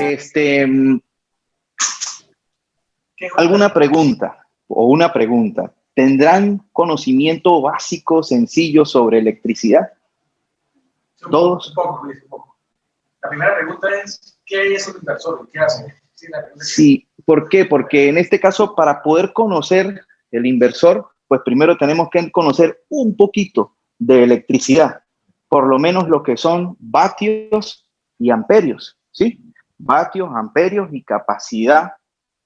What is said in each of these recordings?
Este, ¿Alguna pregunta o una pregunta? ¿Tendrán conocimiento básico, sencillo sobre electricidad? ¿Todos? Un poco. La primera pregunta es, ¿qué es un inversor? ¿Qué hace? Sí, ¿por qué? Porque en este caso, para poder conocer el inversor, pues primero tenemos que conocer un poquito de electricidad, por lo menos lo que son vatios y amperios, ¿sí? Vatios, amperios y capacidad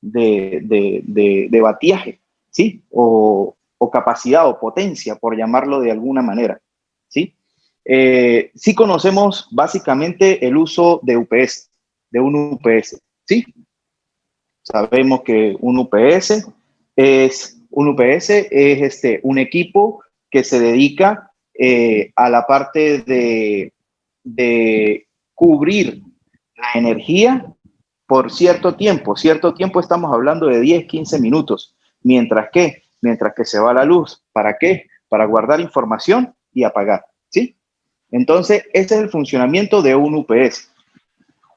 de batiaje, ¿sí? O capacidad o potencia, por llamarlo de alguna manera, ¿sí? Sí conocemos básicamente el uso de UPS, de un UPS, ¿sí? Sabemos que un UPS es un equipo que se dedica a la parte de cubrir la energía por cierto tiempo. Cierto tiempo estamos hablando de 10, 15 minutos. Mientras que se va la luz. ¿Para qué? Para guardar información y apagar, ¿sí? Entonces, ese es el funcionamiento de un UPS.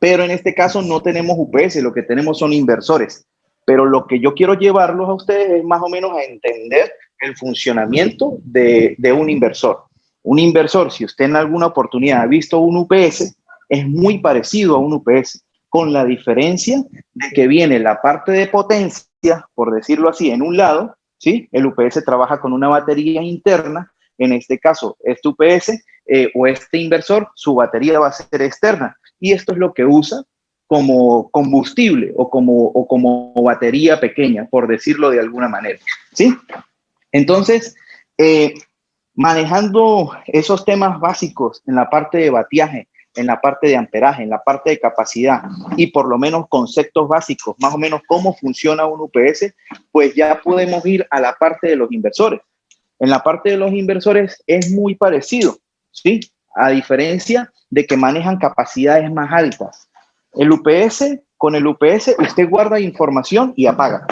Pero en este caso no tenemos UPS, lo que tenemos son inversores. Pero lo que yo quiero llevarlos a ustedes es más o menos a entender el funcionamiento de un inversor. Un inversor, si usted en alguna oportunidad ha visto un UPS, es muy parecido a un UPS, con la diferencia de que viene la parte de potencia, por decirlo así, en un lado, ¿sí? El UPS trabaja con una batería interna. En este caso, este UPS o este inversor, su batería va a ser externa. Y esto es lo que usa como combustible o como batería pequeña, por decirlo de alguna manera, ¿sí? Entonces, manejando esos temas básicos en la parte de batiaje, en la parte de amperaje, en la parte de capacidad y por lo menos conceptos básicos, más o menos cómo funciona un UPS, pues ya podemos ir a la parte de los inversores. En la parte de los inversores es muy parecido, ¿sí? A diferencia de que manejan capacidades más altas. Con el UPS usted guarda información y apaga.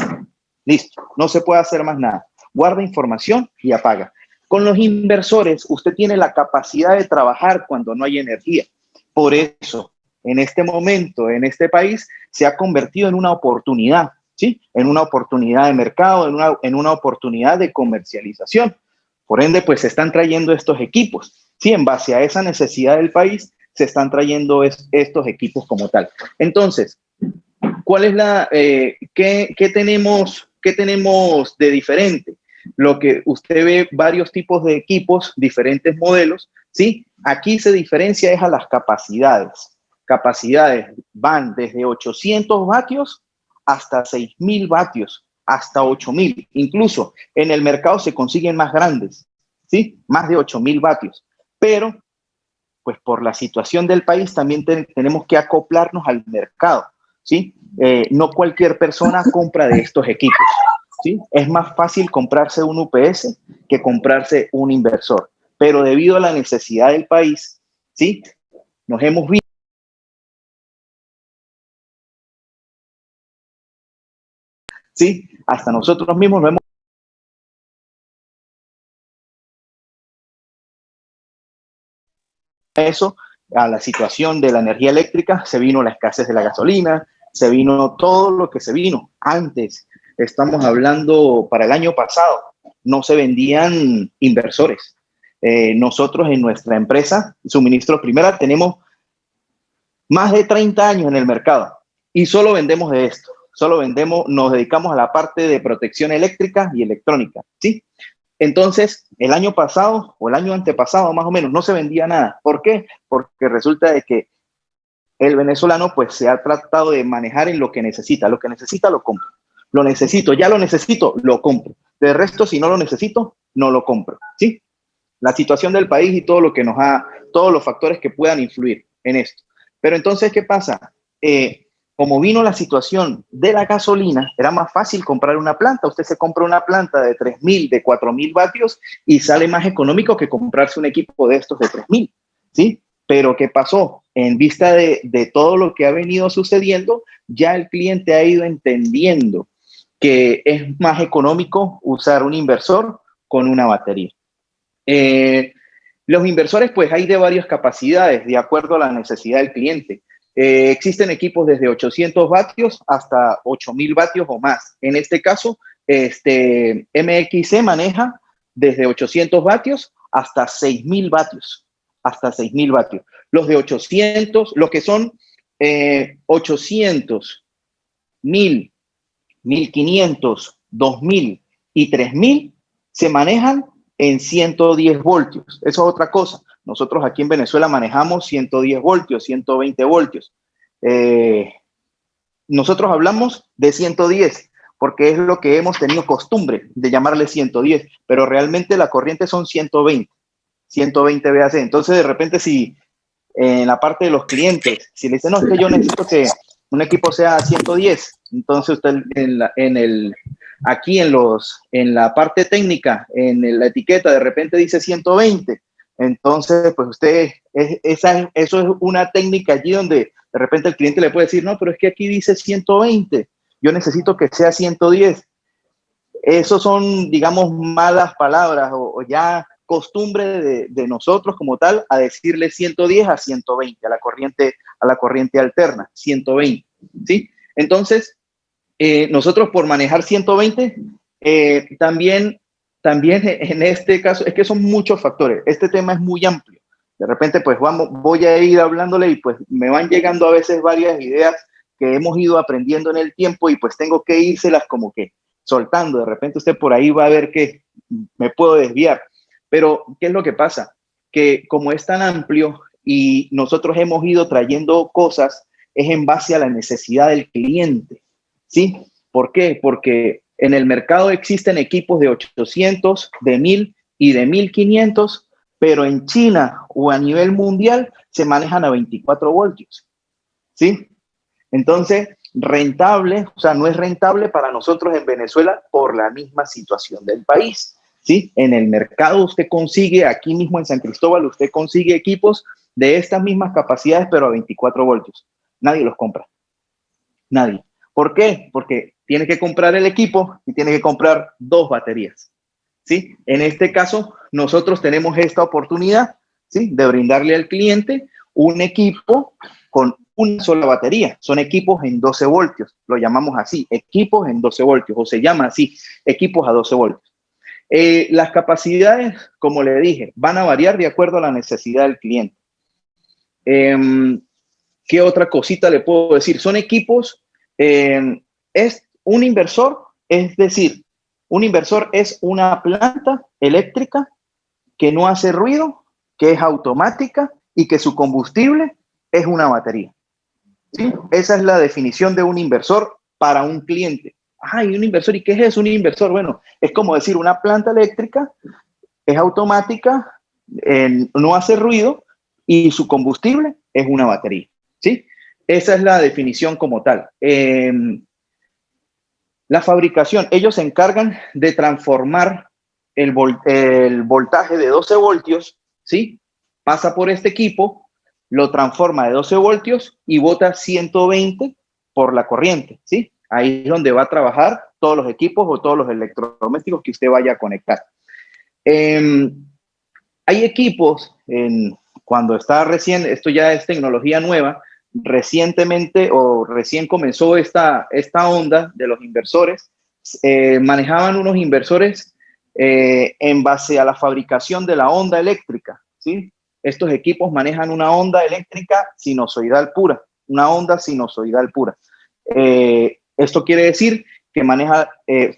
Listo, no se puede hacer más nada. Guarda información y apaga. Con los inversores usted tiene la capacidad de trabajar cuando no hay energía. Por eso, en este momento, en este país, se ha convertido en una oportunidad, ¿sí? En una oportunidad de mercado, en una oportunidad de comercialización. Por ende, pues se están trayendo estos equipos, ¿sí? En base a esa necesidad del país, se están trayendo estos equipos como tal. Entonces, ¿cuál es qué tenemos de diferente? Lo que usted ve varios tipos de equipos, diferentes modelos, ¿sí? Aquí se diferencia es a las capacidades. Capacidades van desde 800 vatios hasta 6.000 vatios, hasta 8.000. Incluso en el mercado se consiguen más grandes, ¿sí? Más de 8.000 vatios. Pero, pues por la situación del país también tenemos que acoplarnos al mercado, ¿sí? No cualquier persona compra de estos equipos, ¿sí? Es más fácil comprarse un UPS que comprarse un inversor, pero debido a la necesidad del país, ¿sí? Nos hemos visto, ¿sí? Hasta nosotros mismos lo hemos eso, a la situación de la energía eléctrica, se vino la escasez de la gasolina, se vino todo lo que se vino. Antes, estamos hablando para el año pasado, no se vendían inversores. Nosotros en nuestra empresa, Suministros Primera, tenemos más de 30 años en el mercado y solo vendemos de esto. Solo vendemos, nos dedicamos a la parte de protección eléctrica y electrónica, ¿sí? Entonces, el año pasado o el año antepasado, más o menos, no se vendía nada. ¿Por qué? Porque resulta de que el venezolano pues se ha tratado de manejar en lo que necesita. Lo que necesita, lo compro. Lo necesito, ya lo necesito, lo compro. De resto, si no lo necesito, no lo compro, ¿sí? La situación del país y todo lo que todos los factores que puedan influir en esto. Pero entonces, ¿qué pasa? Como vino la situación de la gasolina, era más fácil comprar una planta. Usted se compra una planta de 3.000, de 4.000 vatios y sale más económico que comprarse un equipo de estos de 3.000, ¿sí? Pero ¿qué pasó? En vista de todo lo que ha venido sucediendo, ya el cliente ha ido entendiendo que es más económico usar un inversor con una batería. Los inversores, pues hay de varias capacidades, de acuerdo a la necesidad del cliente. Existen equipos desde 800 vatios hasta 8000 vatios o más. En este caso, MXC maneja desde 800 vatios hasta 6000 vatios. Hasta 6000 vatios. Los de 800, los que son 800, 1000, 1500, 2000 y 3000 se manejan en 110 voltios. Eso es otra cosa. Nosotros aquí en Venezuela manejamos 110 voltios, 120 voltios. Nosotros hablamos de 110 porque es lo que hemos tenido costumbre de llamarle 110, pero realmente la corriente son 120 VAC. Entonces, de repente, si en la parte de los clientes, si le dicen, no, es que yo necesito que un equipo sea 110, entonces usted aquí en la parte técnica, en la etiqueta, de repente dice 120. Entonces, pues usted, eso es una técnica allí donde de repente el cliente le puede decir, no, pero es que aquí dice 120, yo necesito que sea 110. Esos son, digamos, malas palabras o ya costumbre de nosotros como tal a decirle 110 a 120, a la corriente alterna, 120, ¿sí? Entonces, nosotros por manejar 120, también en este caso, es que son muchos factores. Este tema es muy amplio. De repente, pues voy a ir hablándole y pues me van llegando a veces varias ideas que hemos ido aprendiendo en el tiempo y pues tengo que írselas como que soltando. De repente usted por ahí va a ver que me puedo desviar. Pero, ¿qué es lo que pasa? Que como es tan amplio y nosotros hemos ido trayendo cosas, es en base a la necesidad del cliente, ¿sí? ¿Por qué? Porque en el mercado existen equipos de 800, de 1000 y de 1500, pero en China o a nivel mundial se manejan a 24 voltios, ¿sí? Entonces, rentable, o sea, no es rentable para nosotros en Venezuela por la misma situación del país, ¿sí? En el mercado usted consigue, aquí mismo en San Cristóbal, usted consigue equipos de estas mismas capacidades, pero a 24 voltios. Nadie los compra. Nadie. ¿Por qué? Porque tiene que comprar el equipo y tiene que comprar 2 baterías, ¿sí? En este caso, nosotros tenemos esta oportunidad, ¿sí? De brindarle al cliente un equipo con una sola batería. Son equipos en 12 voltios, lo llamamos así, equipos en 12 voltios, o se llama así, equipos a 12 voltios. Las capacidades, como le dije, van a variar de acuerdo a la necesidad del cliente. ¿Qué otra cosita le puedo decir? Son equipos, es un inversor, es decir, un inversor es una planta eléctrica que no hace ruido, que es automática y que su combustible es una batería, ¿sí? Esa es la definición de un inversor para un cliente. ¿Y un inversor? ¿Y qué es eso, un inversor? Bueno, es como decir, una planta eléctrica es automática, no hace ruido y su combustible es una batería, ¿sí? Esa es la definición como tal. La fabricación, ellos se encargan de transformar el voltaje de 12 voltios, ¿sí? Pasa por este equipo, lo transforma de 12 voltios y bota 120 por la corriente, ¿sí? Ahí es donde va a trabajar todos los equipos o todos los electrodomésticos que usted vaya a conectar. Hay equipos, cuando está recién, esto ya es tecnología nueva, recientemente o recién comenzó esta onda de los inversores, manejaban unos inversores en base a la fabricación de la onda eléctrica, ¿sí? Estos equipos manejan una onda eléctrica sinusoidal pura, una onda sinusoidal pura. Esto quiere decir que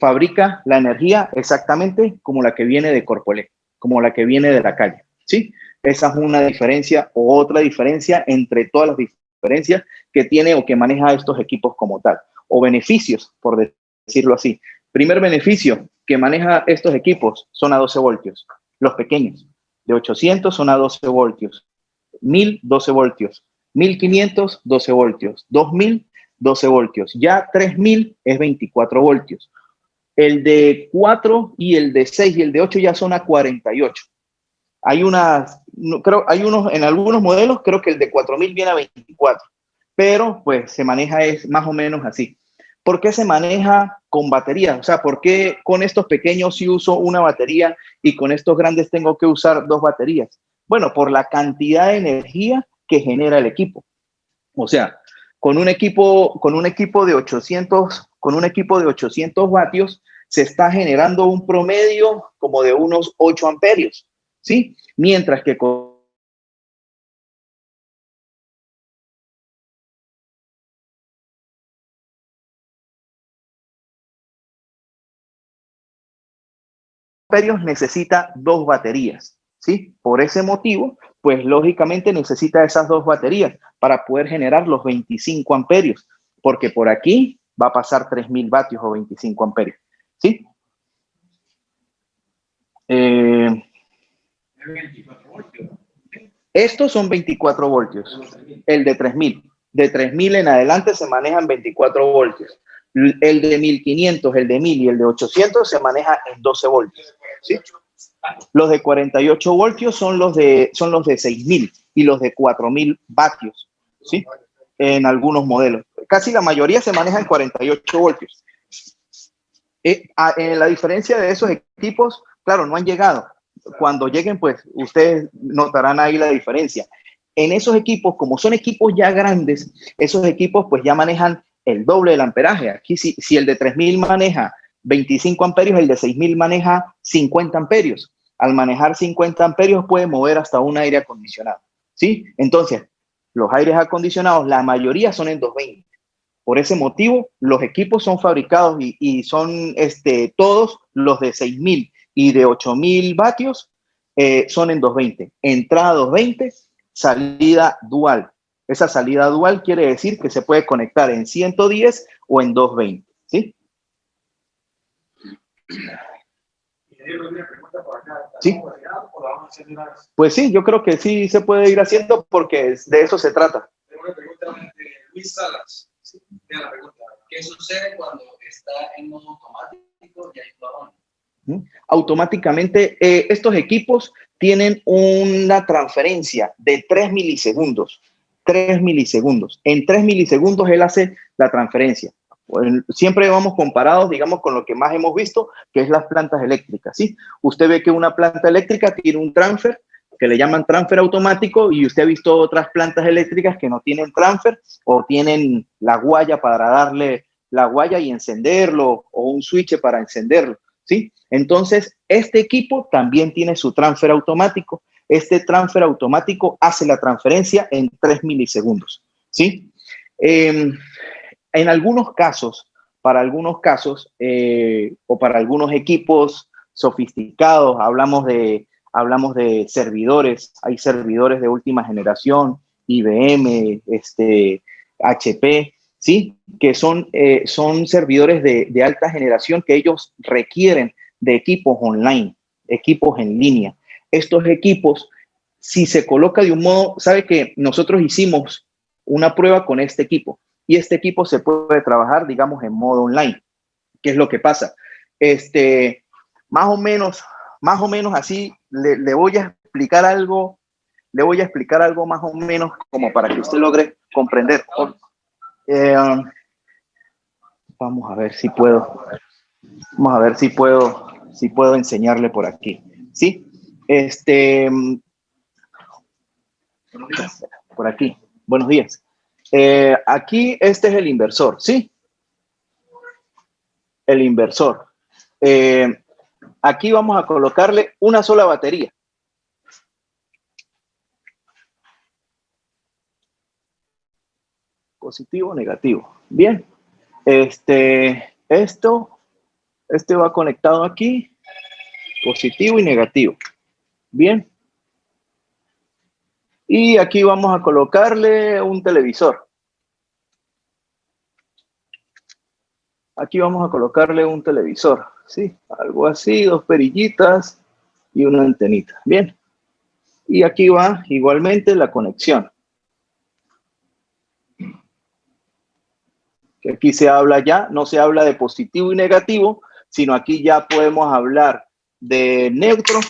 fabrica la energía exactamente como la que viene de Corpoelec, como la que viene de la calle, ¿sí? Esa es una diferencia o otra diferencia entre todas las diferencias que tiene o que maneja estos equipos como tal, o beneficios, por decirlo así. Primer beneficio que maneja estos equipos son a 12 voltios, los pequeños, de 800 son a 12 voltios, 1000, 12 voltios, 1500, 12 voltios, 2000, 12 voltios, ya 3000 es 24 voltios. El de 4 y el de 6 y el de 8 ya son a 48. Hay en algunos modelos, creo que el de 4000 viene a 24, pero pues se maneja es más o menos así. ¿Por qué se maneja con baterías? O sea, ¿por qué con estos pequeños sí uso una batería y con estos grandes tengo que usar 2 baterías? Bueno, por la cantidad de energía que genera el equipo. O sea, con un equipo de 800 vatios se está generando un promedio como de unos 8 amperios, ¿sí? Mientras que con amperios necesita 2 baterías, ¿sí? Por ese motivo, pues lógicamente necesita esas 2 baterías para poder generar los 25 amperios, porque por aquí va a pasar 3000 vatios o 25 amperios, ¿sí? Estos son 24 voltios, el de 3000. De 3000 en adelante se manejan 24 voltios. El de 1500, el de 1000 y el de 800 se maneja en 12 voltios, ¿sí? Los de 48 voltios son los de 6000 y los de 4000 vatios, ¿sí? En algunos modelos. Casi la mayoría se maneja en 48 voltios. La diferencia de esos equipos, claro, no han llegado. Cuando lleguen, pues ustedes notarán ahí la diferencia. En esos equipos, como son equipos ya grandes, esos equipos pues ya manejan el doble del amperaje. Aquí si el de 3000 maneja 25 amperios, el de 6000 maneja 50 amperios. Al manejar 50 amperios puede mover hasta un aire acondicionado, ¿sí? Entonces, los aires acondicionados, la mayoría son en 220. Por ese motivo, los equipos son fabricados y son todos los de 6000 y de 8000 vatios son en 220. Entrada 220, salida dual. Esa salida dual quiere decir que se puede conectar en 110 o en 220. ¿Sí? Sí. Pues sí, yo creo que sí se puede ir haciendo porque de eso se trata. Tengo una pregunta de Luis Salas. Mira la pregunta. ¿Qué sucede cuando está en modo automático y hay un apagón? Automáticamente, estos equipos tienen una transferencia de 3 milisegundos. 3 milisegundos. En 3 milisegundos él hace la transferencia. Siempre vamos comparados, digamos, con lo que más hemos visto, que es las plantas eléctricas, ¿sí? Usted ve que una planta eléctrica tiene un transfer, que le llaman transfer automático, y usted ha visto otras plantas eléctricas que no tienen transfer o tienen la guaya para darle la guaya y encenderlo, o un switch para encenderlo, ¿sí? Entonces, este equipo también tiene su transfer automático. Este transfer automático hace la transferencia en 3 milisegundos, ¿sí? En algunos casos, para algunos casos o para algunos equipos sofisticados, hablamos de servidores, hay servidores de última generación, IBM, HP, ¿sí? Que son servidores de alta generación que ellos requieren de equipos online, equipos en línea. Estos equipos, si se coloca de un modo, sabe que nosotros hicimos una prueba con este equipo y este equipo se puede trabajar, digamos, en modo online. ¿Qué es lo que pasa? Más o menos así, le voy a explicar algo, más o menos como para que usted logre comprender. Vamos a ver si puedo. Vamos a ver si puedo enseñarle por aquí. ¿Sí? Por aquí. Buenos días. Aquí este es el inversor, ¿sí? El inversor. Aquí vamos a colocarle una sola batería. Positivo, negativo. Bien. Este va conectado aquí. Positivo y negativo. Bien. Y aquí vamos a colocarle un televisor. Aquí vamos a colocarle un televisor, ¿sí? Algo así, 2 perillitas y una antenita. Bien. Y aquí va igualmente la conexión. Que aquí se habla ya, no se habla de positivo y negativo, sino aquí ya podemos hablar de neutro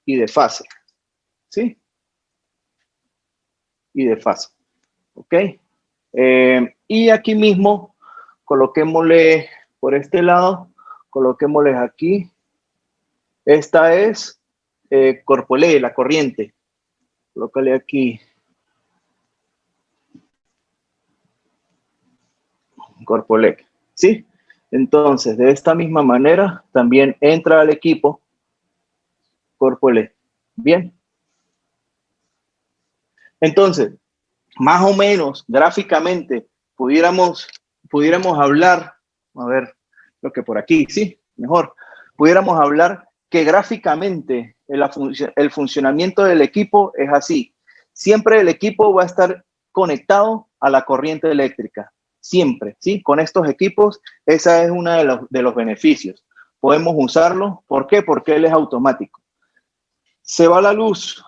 y de fase. ¿Sí? Y de fase. ¿Ok? Y aquí mismo, coloquémosle por este lado, coloquémosle aquí. Esta es Corpolé, la corriente. Colócale aquí Corpolec, ¿sí? Entonces, de esta misma manera, también entra al equipo Corpolec. Bien. Entonces, más o menos, gráficamente, pudiéramos hablar, a ver, lo que por aquí, sí, mejor, pudiéramos hablar que gráficamente el funcionamiento del equipo es así. Siempre el equipo va a estar conectado a la corriente eléctrica, siempre, ¿sí? Con estos equipos, esa es una de los beneficios. Podemos usarlo, ¿por qué? Porque él es automático. Se va la luz.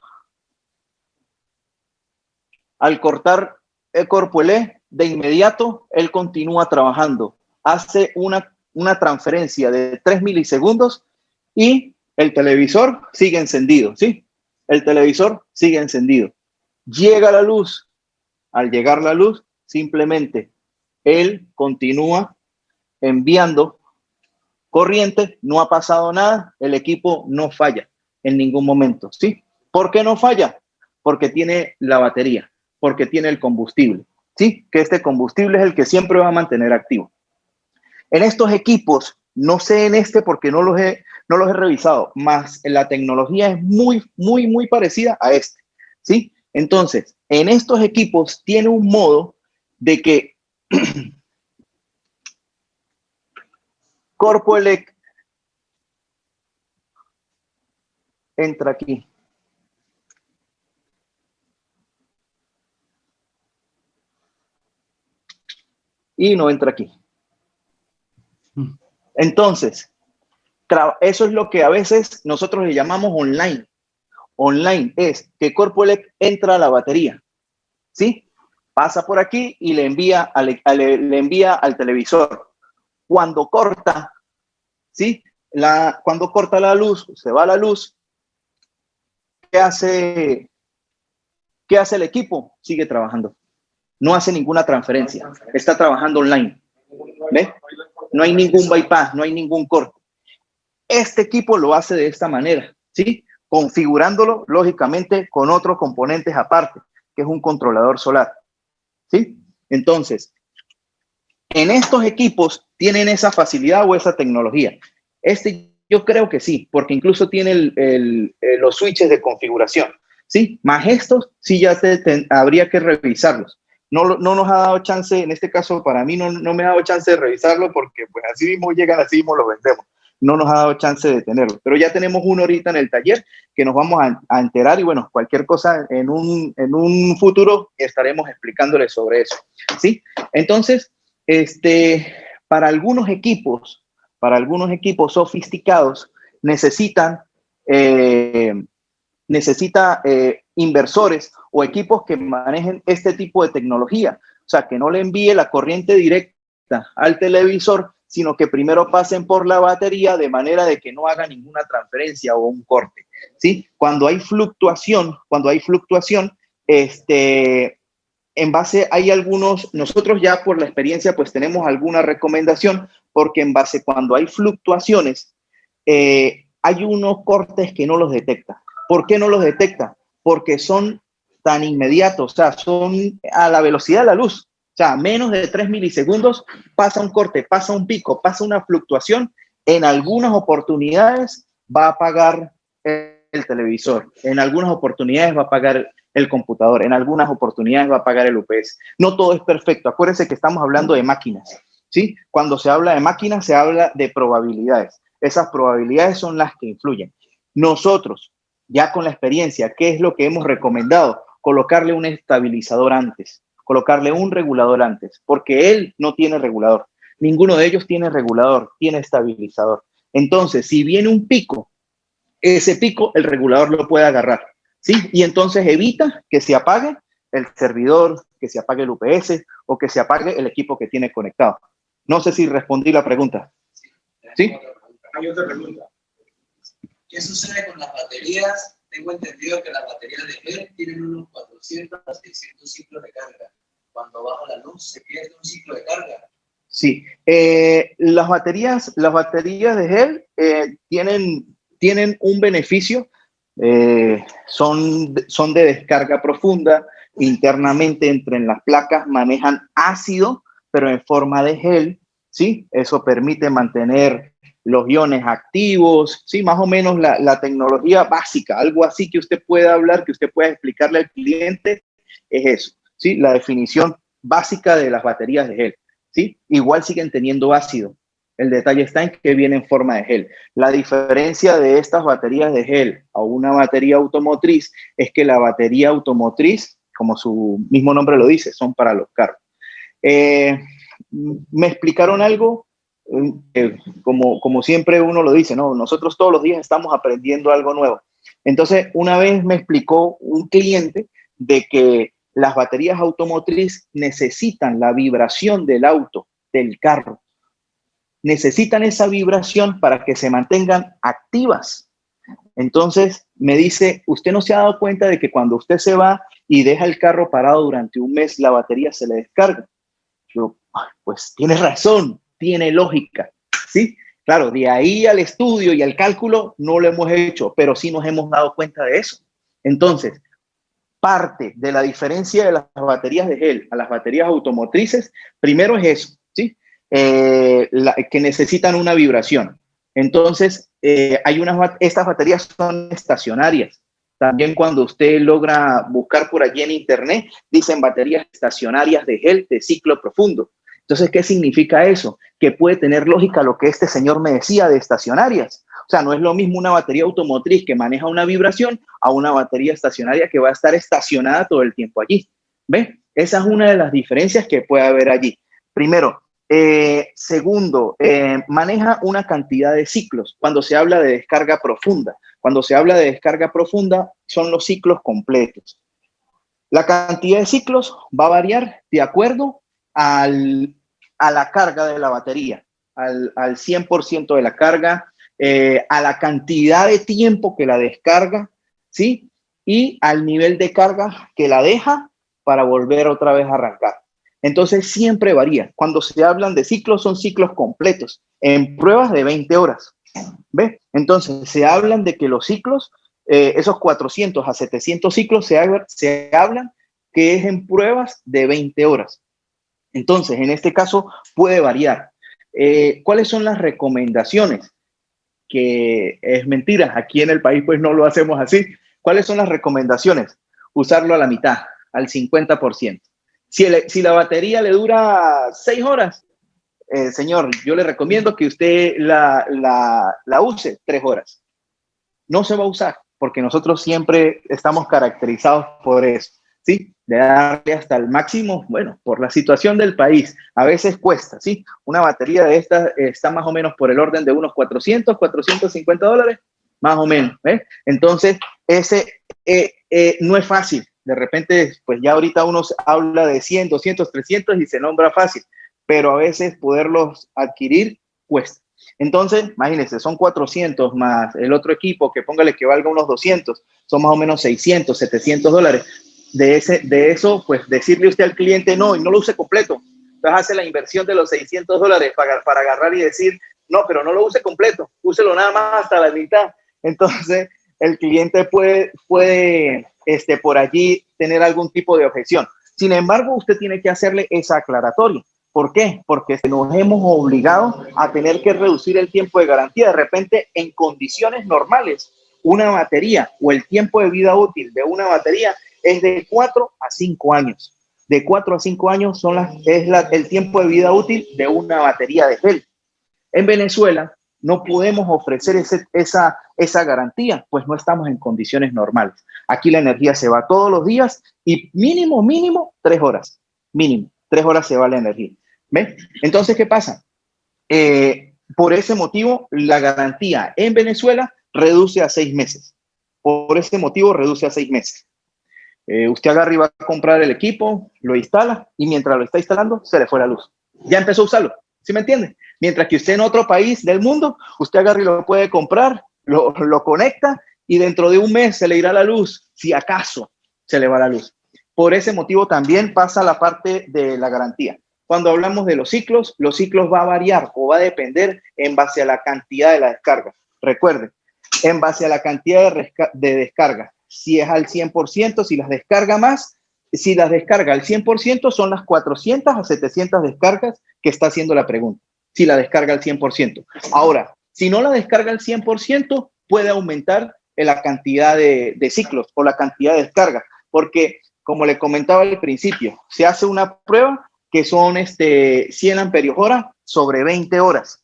Al cortar el Corpolec, de inmediato, él continúa trabajando. Hace una transferencia de 3 milisegundos y el televisor sigue encendido, ¿sí? El televisor sigue encendido. Llega la luz. Al llegar la luz, simplemente él continúa enviando corriente, no ha pasado nada, el equipo no falla en ningún momento, ¿sí? ¿Por qué no falla? Porque tiene la batería, porque tiene el combustible, ¿sí? Que este combustible es el que siempre va a mantener activo. En estos equipos, no sé en este porque no los he revisado, más la tecnología es muy parecida a este, ¿sí? Entonces, en estos equipos tiene un modo de que Corpolec entra aquí. Y no entra aquí. Entonces, eso es lo que a veces nosotros le llamamos online. Online es que Corpolec entra a la batería, ¿sí? Pasa por aquí y le envía al televisor. Cuando corta, ¿sí? Cuando corta la luz, se va la luz, ¿qué hace el equipo? Sigue trabajando. No hace ninguna transferencia. Está trabajando online. ¿Ves? No hay ningún bypass, no hay ningún corte. Este equipo lo hace de esta manera, ¿sí? Configurándolo, lógicamente, con otros componentes aparte, que es un controlador solar, ¿sí? Entonces, en estos equipos tienen esa facilidad o esa tecnología. Este yo creo que sí, porque incluso tiene los switches de configuración, ¿sí? Más estos, sí ya habría que revisarlos. No nos ha dado chance, en este caso para mí no me ha dado chance de revisarlo porque pues así mismo llegan, así mismo lo vendemos. No nos ha dado chance de tenerlo, pero ya tenemos uno ahorita en el taller que nos vamos a enterar y bueno, cualquier cosa en un futuro estaremos explicándoles sobre eso, ¿sí? Entonces, para algunos equipos sofisticados necesita inversores o equipos que manejen este tipo de tecnología. O sea, que no le envíe la corriente directa al televisor, sino que primero pasen por la batería de manera de que no haga ninguna transferencia o un corte, ¿sí? Cuando hay fluctuación, en base, hay algunos, nosotros ya por la experiencia pues tenemos alguna recomendación, porque en base cuando hay fluctuaciones, hay unos cortes que no los detecta. ¿Por qué no los detecta? Porque son tan inmediatos, o sea, son a la velocidad de la luz. O sea, menos de 3 milisegundos pasa un corte, pasa un pico, pasa una fluctuación. En algunas oportunidades va a apagar el televisor, en algunas oportunidades va a apagar el computador, en algunas oportunidades va a apagar el UPS. No todo es perfecto. Acuérdense que estamos hablando de máquinas, ¿sí? Cuando se habla de máquinas, se habla de probabilidades. Esas probabilidades son las que influyen. Nosotros, ya con la experiencia, ¿qué es lo que hemos recomendado? Colocarle un estabilizador antes, colocarle un regulador antes, porque él no tiene regulador. Ninguno de ellos tiene regulador, tiene estabilizador. Entonces, si viene un pico, ese pico el regulador lo puede agarrar, ¿sí? Y entonces evita que se apague el servidor, que se apague el UPS o que se apague el equipo que tiene conectado. No sé si respondí la pregunta. ¿Sí? Hay otra pregunta. ¿Qué sucede con las baterías? Tengo entendido que las baterías de LED tienen unos 400 a 600 ciclos de carga. Cuando baja la luz, ¿se pierde un ciclo de carga? Sí. Las baterías de LED tienen un beneficio. Son de descarga profunda. Internamente, entre las placas, manejan ácido, pero en forma de gel, ¿sí? Eso permite mantener los iones activos, ¿sí? Más o menos la tecnología básica, algo así que usted pueda hablar, que usted pueda explicarle al cliente, es eso, ¿sí? La definición básica de las baterías de gel, ¿sí? Igual siguen teniendo ácido. El detalle está en que viene en forma de gel. La diferencia de estas baterías de gel a una batería automotriz es que la batería automotriz, como su mismo nombre lo dice, son para los carros. Me explicaron algo, como siempre uno lo dice, ¿no? Nosotros todos los días estamos aprendiendo algo nuevo. Entonces, una vez me explicó un cliente de que las baterías automotriz necesitan la vibración del auto, del carro. Necesitan esa vibración para que se mantengan activas. Entonces me dice, ¿usted no se ha dado cuenta de que cuando usted se va y deja el carro parado durante un mes, la batería se le descarga? Yo, pues tiene razón, tiene lógica, ¿sí? Claro, de ahí al estudio y al cálculo no lo hemos hecho, pero sí nos hemos dado cuenta de eso. Entonces, parte de la diferencia de las baterías de gel a las baterías automotrices, primero es eso, ¿sí? Que necesitan una vibración. Entonces, estas baterías son estacionarias. También cuando usted logra buscar por allí en internet, dicen baterías estacionarias de gel de ciclo profundo. Entonces, ¿qué significa eso? Que puede tener lógica lo que este señor me decía de estacionarias. O sea, no es lo mismo una batería automotriz que maneja una vibración a una batería estacionaria que va a estar estacionada todo el tiempo allí. ¿Ve? Esa es una de las diferencias que puede haber allí. Primero, segundo, maneja una cantidad de ciclos cuando se habla de descarga profunda. Cuando se habla de descarga profunda, son los ciclos completos. La cantidad de ciclos va a variar de acuerdo a la carga de la batería, al 100% de la carga, a la cantidad de tiempo que la descarga, ¿sí? Y al nivel de carga que la deja para volver otra vez a arrancar. Entonces siempre varía. Cuando se hablan de ciclos, son ciclos completos, en pruebas de 20 horas. ¿Ve? Entonces se hablan de que los ciclos, esos 400 a 700 ciclos, se hablan que es en pruebas de 20 horas. Entonces, en este caso puede variar. ¿Cuáles son las recomendaciones? Que es mentira, aquí en el país pues no lo hacemos así. ¿Cuáles son las recomendaciones? Usarlo a la mitad, al 50%. Si la batería le dura 6 horas, señor, yo le recomiendo que usted la use 3 horas. No se va a usar, porque nosotros siempre estamos caracterizados por eso, ¿sí? De darle hasta el máximo, bueno, por la situación del país, a veces cuesta, ¿sí? Una batería de estas está más o menos por el orden de unos 400, 450 dólares, más o menos, ¿eh? Entonces, ese no es fácil. De repente, pues ya ahorita uno habla de 100, 200, 300 y se nombra fácil, pero a veces poderlos adquirir cuesta. Entonces, imagínense, son 400 más el otro equipo, que póngale que valga unos 200, son más o menos 600, 700 dólares. De eso, pues decirle usted al cliente no, y no lo use completo. Entonces hace la inversión de los 600 dólares para agarrar y decir, no, pero no lo use completo, úselo nada más hasta la mitad. Entonces, el cliente puede por allí tener algún tipo de objeción. Sin embargo, usted tiene que hacerle esa aclaratoria. ¿Por qué? Porque nos hemos obligado a tener que reducir el tiempo de garantía. De repente, en condiciones normales, una batería o el tiempo de vida útil de una batería es de 4 a 5 años. De 4 a 5 años el tiempo de vida útil de una batería de gel. En Venezuela no podemos ofrecer esa garantía, pues no estamos en condiciones normales. Aquí la energía se va todos los días y mínimo 3 horas. Mínimo 3 horas se va la energía. ¿Ven? Entonces, ¿qué pasa? Por ese motivo, la garantía en Venezuela reduce a 6 meses. Por ese motivo, reduce a 6 meses. Usted agarra y va a comprar el equipo, lo instala y mientras lo está instalando, se le fue la luz. Ya empezó a usarlo. ¿Sí me entiende? Mientras que usted en otro país del mundo, usted agarra y lo puede comprar, lo conecta y dentro de un mes se le irá la luz, si acaso se le va la luz. Por ese motivo también pasa la parte de la garantía. Cuando hablamos de los ciclos va a variar o va a depender en base a la cantidad de la descarga. Recuerden, en base a la cantidad de descarga. Si es al 100%, si las descarga más, Si las descarga al 100%, son las 400 a 700 descargas que está haciendo la pregunta. Si la descarga al 100%. Ahora, si no la descarga al 100%, puede aumentar la cantidad de ciclos o la cantidad de descargas. Porque, como le comentaba al principio, se hace una prueba que son 100 amperios hora sobre 20 horas.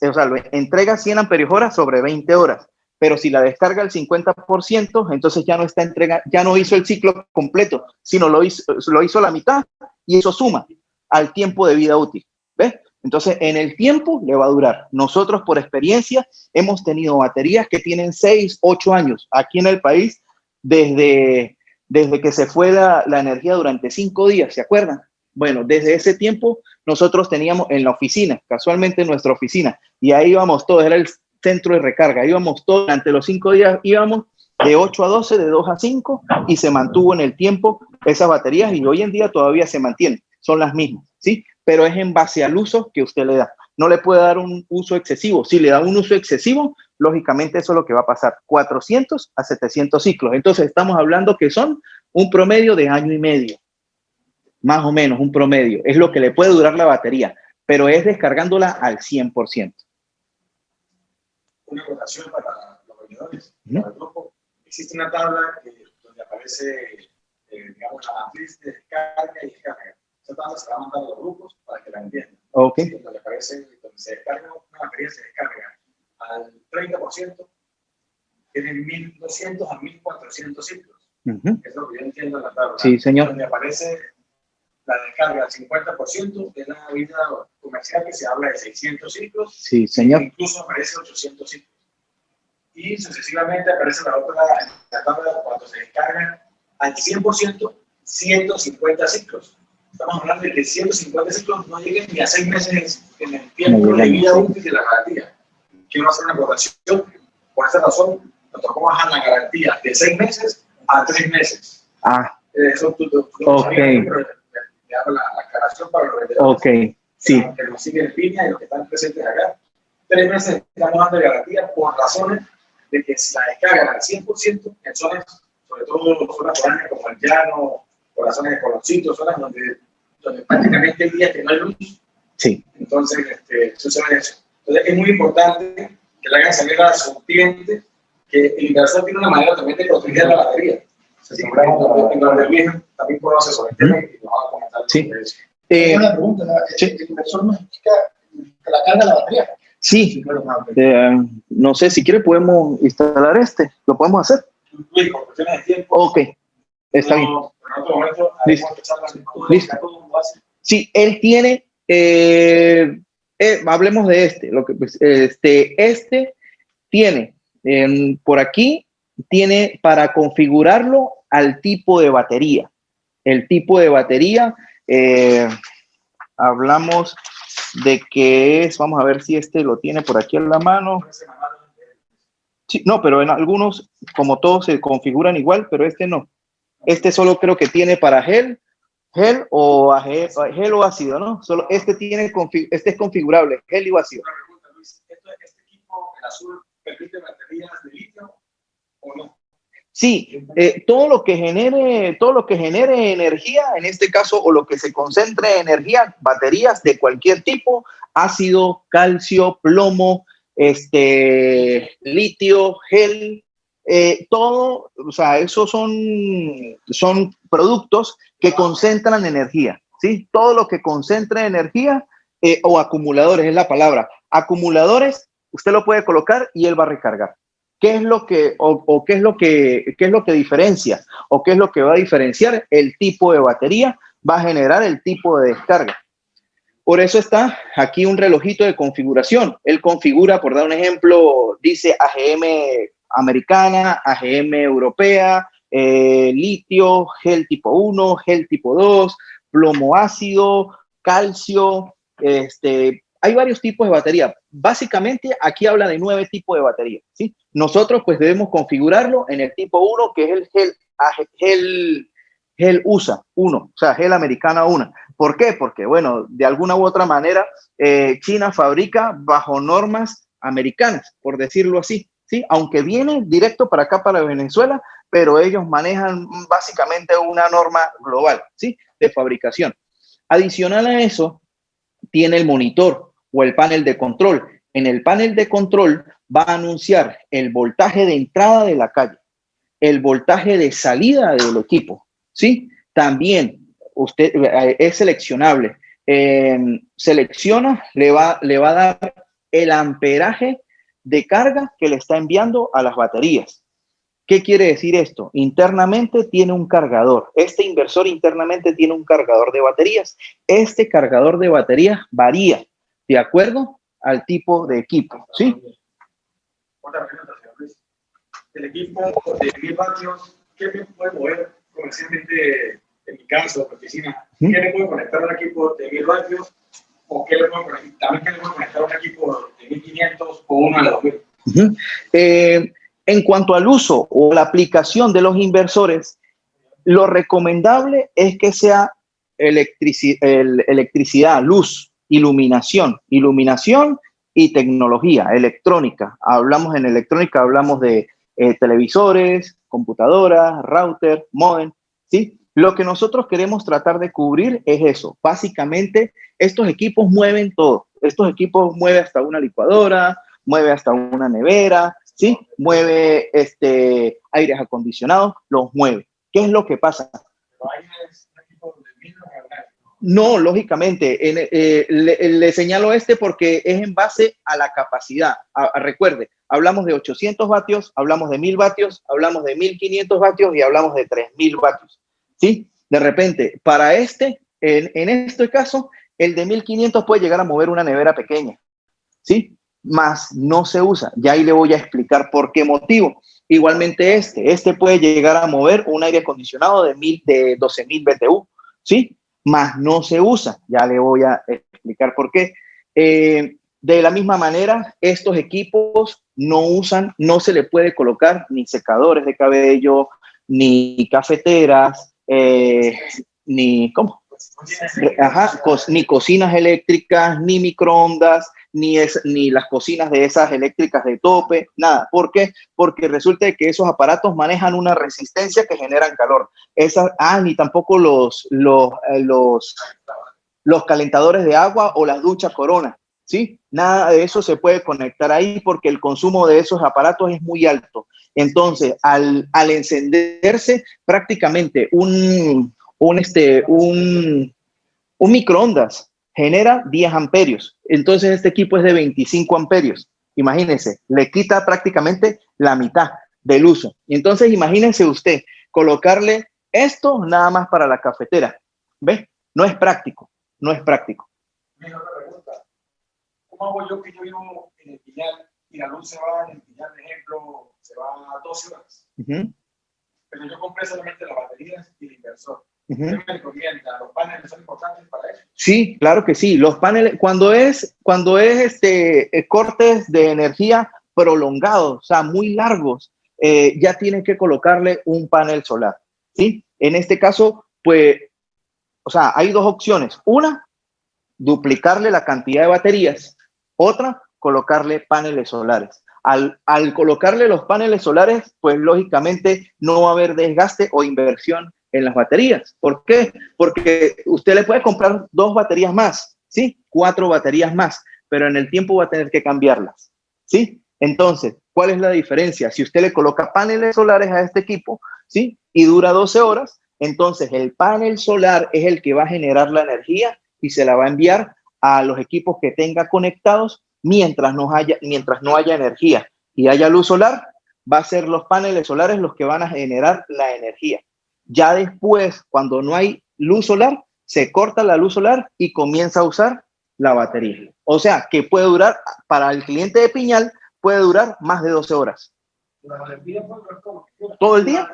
O sea, entrega 100 amperios hora sobre 20 horas. Pero si la descarga al 50%, entonces ya no está ya no hizo el ciclo completo, sino lo hizo la mitad, y eso suma al tiempo de vida útil. ¿Ves? Entonces, en el tiempo le va a durar. Nosotros, por experiencia, hemos tenido baterías que tienen 6, 8 años aquí en el país, desde que se fue la energía durante 5 días, ¿se acuerdan? Bueno, desde ese tiempo nosotros teníamos en la oficina, casualmente en nuestra oficina, y ahí íbamos todos, era el centro de recarga, íbamos todos, durante los 5 días íbamos de 8 a 12, de 2 a 5, y se mantuvo en el tiempo esas baterías, y hoy en día todavía se mantienen, son las mismas, ¿sí? Pero es en base al uso que usted le da. No le puede dar un uso excesivo. Si le da un uso excesivo, lógicamente eso es lo que va a pasar, 400 a 700 ciclos. Entonces estamos hablando que son un promedio de año y medio, más o menos un promedio. Es lo que le puede durar la batería, pero es descargándola al 100%. Una rotación para los vendedores, para el grupo. Existe una tabla donde aparece, digamos, la matriz de descarga y descarga. Esa tabla se va a mandar a los grupos para que la entiendan. Ok. Sí, donde aparece, donde se descarga una batería, se descarga al 30%, tiene 1200 a 1400 ciclos. Es lo que yo entiendo en la tabla. Sí, señor. Donde aparece la descarga al 50%, de la vida comercial, que se habla de 600 ciclos. Sí, señor. Incluso aparece 800 ciclos. Y sucesivamente aparece la tabla cuando se descarga al 100%, 150 ciclos. Estamos hablando de que 150 ciclos no lleguen ni a 6 meses en el tiempo de vida útil de la garantía. Quiero hacer una votación. Por esta razón, nos tocó bajar la garantía de 6 meses a 3 meses. Eso tú sabías, pero le hago la aclaración para los vendedores. Ok, sí. Que nos siguen en línea y los que están presentes acá. 3 meses estamos dando de garantía por razones de que si la descargan al 100% en zonas, sobre todo zonas foráneas como el llano, o las zonas de Coloncito, zonas donde prácticamente hay días que no hay luz. Sí. Entonces, sucede eso. Entonces, es muy importante que le hagan saber a su cliente que el inversor tiene una manera también de proteger la batería. Seguramente también conoce sobre el tema y nos va a comentar sobre eso. Una pregunta, ¿el inversor nos explica que la carga la batería? Sí, no sé, si quiere podemos instalar lo podemos hacer. Luis, por cuestiones de tiempo. Ok, está bien. En otro momento, listo. Sí, él tiene, hablemos de tiene, por aquí, tiene para configurarlo al tipo de batería. El tipo de batería, hablamos de que es, vamos a ver si lo tiene por aquí en la mano. Sí, no, pero en algunos, como todos, se configuran igual, pero no. Solo creo que tiene para gel o ácido, ¿no? Solo es configurable, gel y ácido. Una pregunta, Luis, ¿este equipo, el azul, permite baterías de litio o no? Sí, todo lo que genere energía, en este caso, o lo que se concentre en energía, baterías de cualquier tipo, ácido, calcio, plomo, litio, gel, todo, o sea, esos son productos que concentran energía, ¿sí? Todo lo que concentre energía, o acumuladores, es la palabra. Acumuladores, usted lo puede colocar y él va a recargar. ¿Qué es lo que, qué es lo que diferencia, o qué es lo que va a diferenciar? El tipo de batería va a generar el tipo de descarga. Por eso está aquí un relojito de configuración. Él configura, por dar un ejemplo, dice AGM americana, AGM europea, litio, gel tipo 1, gel tipo 2, plomo ácido, calcio, hay varios tipos de batería. Básicamente aquí habla de 9 tipos de batería, ¿sí? Nosotros pues debemos configurarlo en el tipo 1, que es el gel USA 1, o sea, gel americana 1. ¿Por qué? Porque, bueno, de alguna u otra manera, China fabrica bajo normas americanas, por decirlo así, ¿sí? Aunque viene directo para acá, para Venezuela, pero ellos manejan básicamente una norma global, ¿sí? De fabricación. Adicional a eso, tiene el monitor o el panel de control. En el panel de control va a anunciar el voltaje de entrada de la calle, el voltaje de salida del equipo, ¿sí? También usted es seleccionable. Selecciona, le va a dar el amperaje de carga que le está enviando a las baterías. ¿Qué quiere decir esto? Internamente tiene un cargador. Este inversor internamente tiene un cargador de baterías. Este cargador de baterías varía de acuerdo al tipo de equipo, ¿sí? Otra pregunta, señor Luis. El equipo de 1000 vatios, ¿qué me puede mover comercialmente en mi caso, en mi oficina? ¿Qué le puedo conectar a un equipo de 1000 vatios? ¿O qué le puedo conectar? También, ¿qué le puedo conectar a un equipo de 1500 o uno de 2000? En cuanto al uso o la aplicación de los inversores, lo recomendable es que sea electricidad, luz, iluminación y tecnología electrónica. Hablamos en electrónica, hablamos de televisores, computadoras, router, módem, ¿sí? Lo que nosotros queremos tratar de cubrir es eso. Básicamente, estos equipos mueven todo. Estos equipos mueven hasta una licuadora, mueve hasta una nevera, ¿sí? Mueve aires acondicionados, los mueve. ¿Qué es lo que pasa? No, lógicamente. Le señalo porque es en base a la capacidad. Recuerde, hablamos de 800 vatios, hablamos de 1000 vatios, hablamos de 1500 vatios y hablamos de 3000 vatios. ¿Sí? De repente, para en este caso, el de 1500 puede llegar a mover una nevera pequeña. ¿Sí? Más no se usa. Ya ahí le voy a explicar por qué motivo. Igualmente este puede llegar a mover un aire acondicionado de 12.000 BTU, ¿sí? Más no se usa. Ya le voy a explicar por qué. De la misma manera, estos equipos no se le puede colocar ni secadores de cabello, ni cafeteras, ni cocinas eléctricas, ni microondas, ni las cocinas de esas eléctricas de tope, nada. ¿Por qué? Porque resulta que esos aparatos manejan una resistencia que generan calor. Ni tampoco los calentadores de agua o las duchas Corona, ¿sí? Nada de eso se puede conectar ahí porque el consumo de esos aparatos es muy alto. Entonces, al encenderse, prácticamente un microondas genera 10 amperios. Entonces, este equipo es de 25 amperios. Imagínense, le quita prácticamente la mitad del uso. Entonces, imagínense usted colocarle esto nada más para la cafetera. ¿Ves? No es práctico. No es práctico. Mira, otra pregunta. ¿Cómo hago yo que yo vivo en el Piñal y la luz se va en el Piñal, por ejemplo, se va a 12 horas? Pero yo compré solamente las baterías y el inversor. ¿Qué me recomienda? ¿Los paneles son importantes para eso? Sí, claro que sí. Los paneles, cuando es cortes de energía prolongados, o sea, muy largos, ya tienen que colocarle un panel solar, ¿sí? En este caso, pues, o sea, hay dos opciones. Una, duplicarle la cantidad de baterías. Otra, colocarle paneles solares. Al colocarle los paneles solares, pues lógicamente no va a haber desgaste o inversión en las baterías. ¿Por qué? Porque usted le puede comprar 2 baterías más, ¿sí? 4 baterías más, pero en el tiempo va a tener que cambiarlas, ¿sí? Entonces, ¿cuál es la diferencia? Si usted le coloca paneles solares a este equipo, ¿sí? Y dura 12 horas, entonces el panel solar es el que va a generar la energía y se la va a enviar a los equipos que tenga conectados mientras no haya energía y haya luz solar, va a ser los paneles solares los que van a generar la energía. Ya después, cuando no hay luz solar, se corta la luz solar y comienza a usar la batería. O sea, que puede durar, para el cliente de Piñal, puede durar más de 12 horas. Durante el día, ¿Todo el día?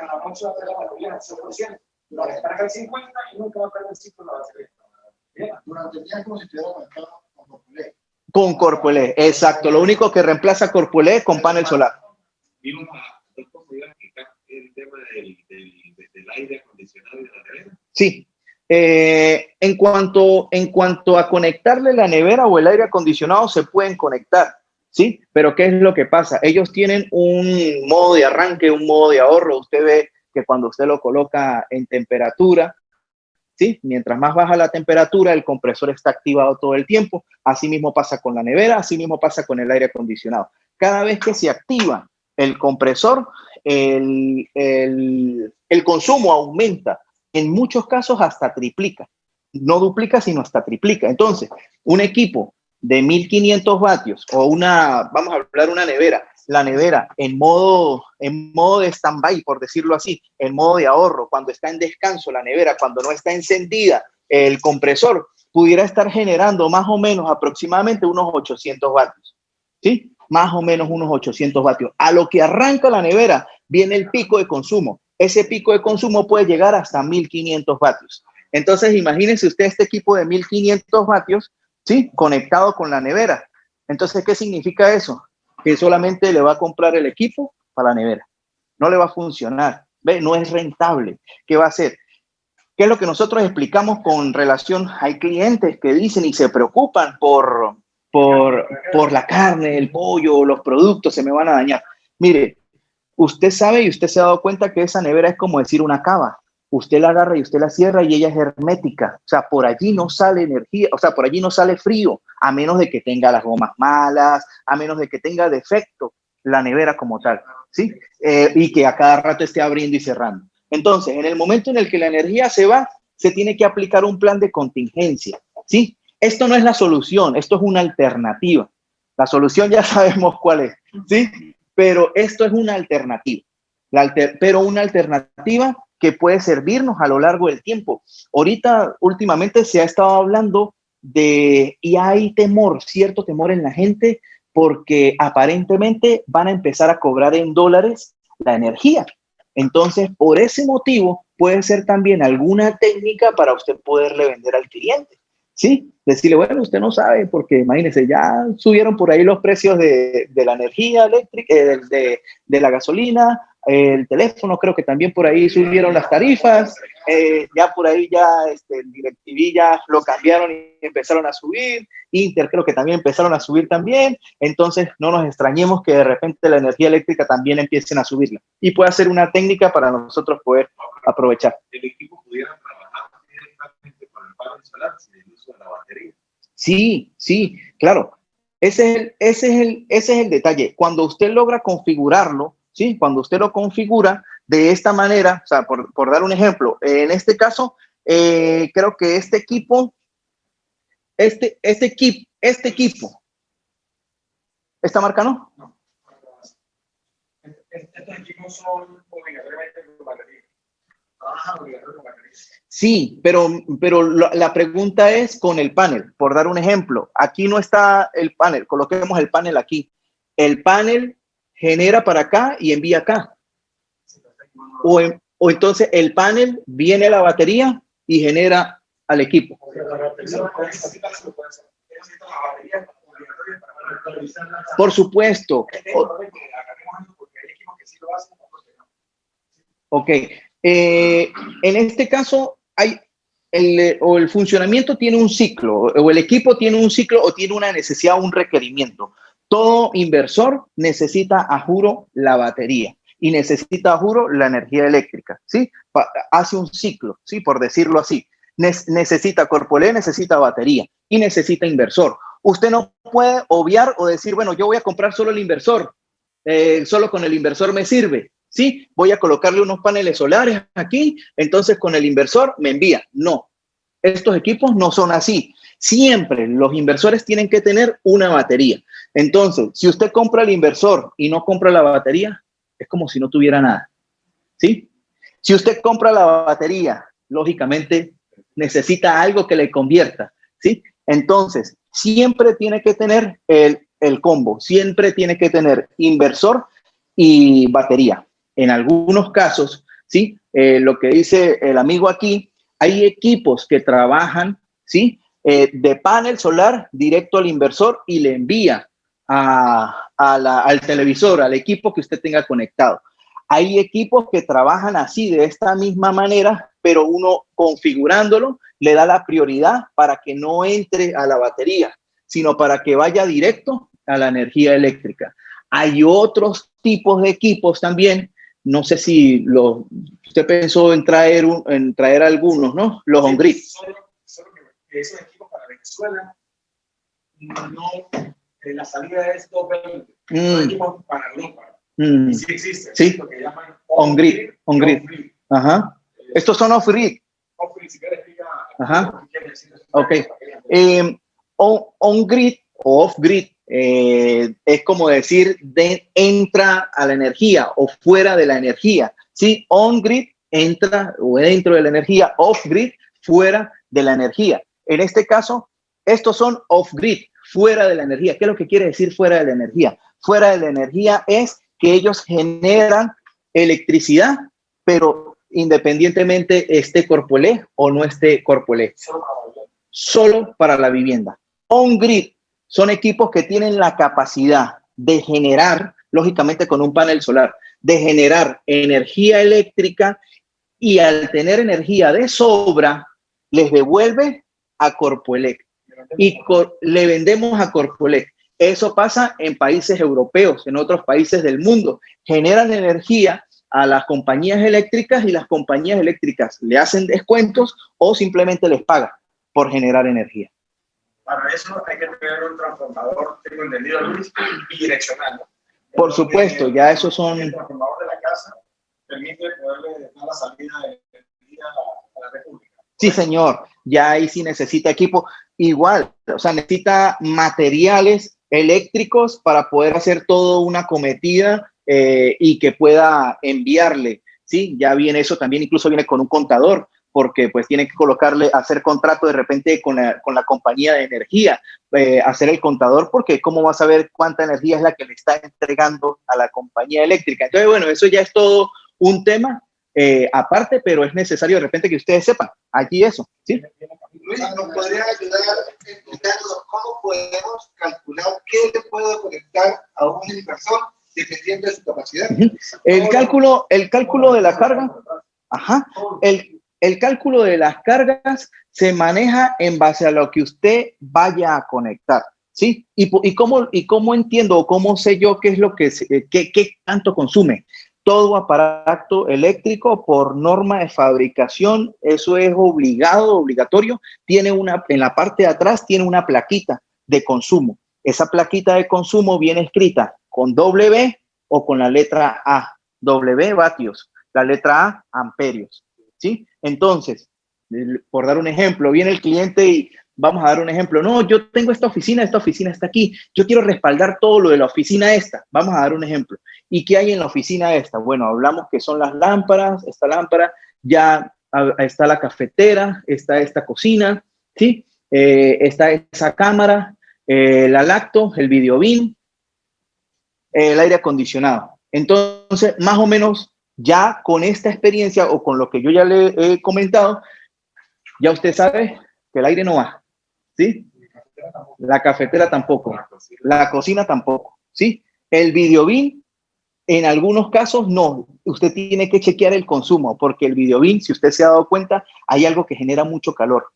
Descarga el 50 y nunca va a perder el ciclo de la batería. Durante el día, como si estuviera conectado con Corpolé. Con Corpolé, exacto. Lo único que reemplaza Corpolé con panel solar. Vimos ¿cómo iba a explicar el tema del aire acondicionado y de la nevera? Sí. En cuanto a conectarle la nevera o el aire acondicionado, se pueden conectar. ¿sí? Pero ¿qué es lo que pasa? Ellos tienen un modo de arranque, un modo de ahorro. Usted ve que cuando usted lo coloca en temperatura, ¿sí? Mientras más baja la temperatura, el compresor está activado todo el tiempo. Así mismo pasa con la nevera, así mismo pasa con el aire acondicionado. Cada vez que se activa el compresor, el consumo aumenta. En muchos casos hasta triplica. No duplica, sino hasta triplica. Entonces, un equipo de 1500 vatios o vamos a hablar una nevera, la nevera en modo de stand-by, por decirlo así, en modo de ahorro, cuando está en descanso la nevera, cuando no está encendida el compresor, pudiera estar generando más o menos aproximadamente unos 800 vatios, ¿sí? Más o menos unos 800 vatios. A lo que arranca la nevera viene el pico de consumo. Ese pico de consumo puede llegar hasta 1500 vatios. Entonces, imagínense usted este equipo de 1500 vatios, ¿sí? Conectado con la nevera. Entonces, ¿qué significa eso? Que solamente le va a comprar el equipo para la nevera. No le va a funcionar. ¿Ve? No es rentable. ¿Qué va a hacer? ¿Qué es lo que nosotros explicamos con relación? Hay clientes que dicen y se preocupan por la carne, el pollo, los productos, se me van a dañar. Mire, usted sabe y usted se ha dado cuenta que esa nevera es como decir una cava. Usted la agarra y usted la cierra y ella es hermética. O sea, por allí no sale energía, o sea, por allí no sale frío, a menos de que tenga las gomas malas, a menos de que tenga defecto la nevera como tal, ¿sí? Y que a cada rato esté abriendo y cerrando. Entonces, en el momento en el que la energía se va, se tiene que aplicar un plan de contingencia, ¿sí? Esto no es la solución, esto es una alternativa. La solución ya sabemos cuál es, ¿sí? Pero esto es una alternativa. Pero una alternativa que puede servirnos a lo largo del tiempo. Ahorita, últimamente, se ha estado hablando y hay temor, cierto temor en la gente, porque aparentemente van a empezar a cobrar en dólares la energía. Entonces, por ese motivo, puede ser también alguna técnica para usted poderle vender al cliente, ¿sí? Decirle, bueno, usted no sabe, porque imagínese, ya subieron por ahí los precios de la energía eléctrica, de la gasolina, el teléfono, creo que también por ahí subieron las tarifas, ya por ahí el DirecTV ya lo cambiaron y empezaron a subir, Inter creo que también empezaron a subir también, entonces no nos extrañemos que de repente la energía eléctrica también empiecen a subirla y puede ser una técnica para nosotros poder aprovechar. El equipo pudiera trabajar directamente con el panel solar sin el uso de la batería. Sí, sí, claro. Ese es el detalle. Cuando usted logra configurarlo, ¿sí? Cuando usted lo configura de esta manera, o sea, por dar un ejemplo, en este caso, creo que este equipo, ¿esta marca no? No. Estos equipos son obligatoriamente con batería. Trabajan obligatoriamente con batería. Sí, pero la pregunta es con el panel. Por dar un ejemplo, aquí no está el panel, coloquemos el panel aquí. El panel genera para acá y envía acá. O entonces el panel viene a la batería y genera al equipo. Por supuesto. Ok. En este caso, el funcionamiento tiene un ciclo, o el equipo tiene un ciclo, o tiene una necesidad, un requerimiento. Todo inversor necesita, a juro, la batería y necesita, a juro, la energía eléctrica, ¿sí? Hace un ciclo, ¿sí? Por decirlo así. Necesita Corpolé, necesita batería y necesita inversor. Usted no puede obviar o decir, bueno, yo voy a comprar solo el inversor, solo con el inversor me sirve. Sí, voy a colocarle unos paneles solares aquí, entonces con el inversor me envía. No, estos equipos no son así. Siempre los inversores tienen que tener una batería. Entonces, si usted compra el inversor y no compra la batería, es como si no tuviera nada. ¿Sí? Si usted compra la batería, lógicamente necesita algo que le convierta. ¿Sí? Entonces, siempre tiene que tener el combo, siempre tiene que tener inversor y batería. En algunos casos, ¿sí? Lo que dice el amigo aquí, hay equipos que trabajan, ¿sí? De panel solar directo al inversor y le envía al televisor, al equipo que usted tenga conectado. Hay equipos que trabajan así, de esta misma manera, pero uno configurándolo le da la prioridad para que no entre a la batería, sino para que vaya directo a la energía eléctrica. Hay otros tipos de equipos también. No sé si usted pensó en traer algunos, ¿no? Los on-grid. Solo que esos equipos para Venezuela, no, la salida es doble. Son equipos para Europa. Y sí existe. Sí. Lo que llaman on-grid. Ajá. Estos son off-grid. Off-grid, si quieres explicar. Ajá. ¿Qué quiere decir eso? Ok. On-grid o off-grid es como decir entra a la energía o fuera de la energía. ¿Sí? On-grid entra o dentro de la energía, off-grid fuera de la energía. En este caso, estos son off-grid, fuera de la energía. ¿Qué es lo que quiere decir fuera de la energía? Fuera de la energía es que ellos generan electricidad, pero independientemente esté corpolé o no esté corpolé. Solo para la vivienda. On-grid son equipos que tienen la capacidad de generar, lógicamente con un panel solar, de generar energía eléctrica y al tener energía de sobra, les devuelve a Corpoelec y le vendemos a Corpoelec. Eso pasa en países europeos, en otros países del mundo. Generan energía a las compañías eléctricas y las compañías eléctricas le hacen descuentos o simplemente les pagan por generar energía. Para eso hay que tener un transformador, tengo entendido, Luis, bidireccional. Por supuesto, ya esos son... El transformador de la casa permite poderle dar la salida de energía a la República. Sí, señor. Ya ahí sí necesita equipo. Igual, o sea, necesita materiales eléctricos para poder hacer toda una cometida y que pueda enviarle. Sí, ya viene eso también, incluso viene con un contador, porque pues tiene que colocarle, hacer contrato de repente con la compañía de energía, hacer el contador, porque cómo va a saber cuánta energía es la que le está entregando a la compañía eléctrica. Entonces, bueno, eso ya es todo un tema aparte, pero es necesario de repente que ustedes sepan allí eso, ¿sí? Luis, ¿nos podría ayudar explicándonos cómo podemos calcular qué le puedo conectar a un inversor dependiendo de su capacidad? El cálculo de la carga, ajá, el cálculo de las cargas se maneja en base a lo que usted vaya a conectar, ¿sí? ¿Y cómo entiendo o cómo sé yo qué es lo que qué tanto consume? Todo aparato eléctrico por norma de fabricación, eso es obligatorio, en la parte de atrás tiene una plaquita de consumo. Esa plaquita de consumo viene escrita con W o con la letra A. W, vatios, la letra A, amperios, ¿sí? Entonces, por dar un ejemplo, viene el cliente y vamos a dar un ejemplo. No, yo tengo esta oficina está aquí. Yo quiero respaldar todo lo de la oficina esta. Vamos a dar un ejemplo. ¿Y qué hay en la oficina esta? Bueno, hablamos que son las lámparas, esta lámpara, ya está la cafetera, está esta cocina, ¿sí? Está esa cámara, la lacto, el videobin, el aire acondicionado. Entonces, más o menos, ya con esta experiencia o con lo que yo ya le he comentado, ya usted sabe que el aire no va, ¿sí? La cafetera tampoco, la cocina tampoco, ¿sí? El videobin, en algunos casos no, usted tiene que chequear el consumo, porque el videobin, si usted se ha dado cuenta, hay algo que genera mucho calor.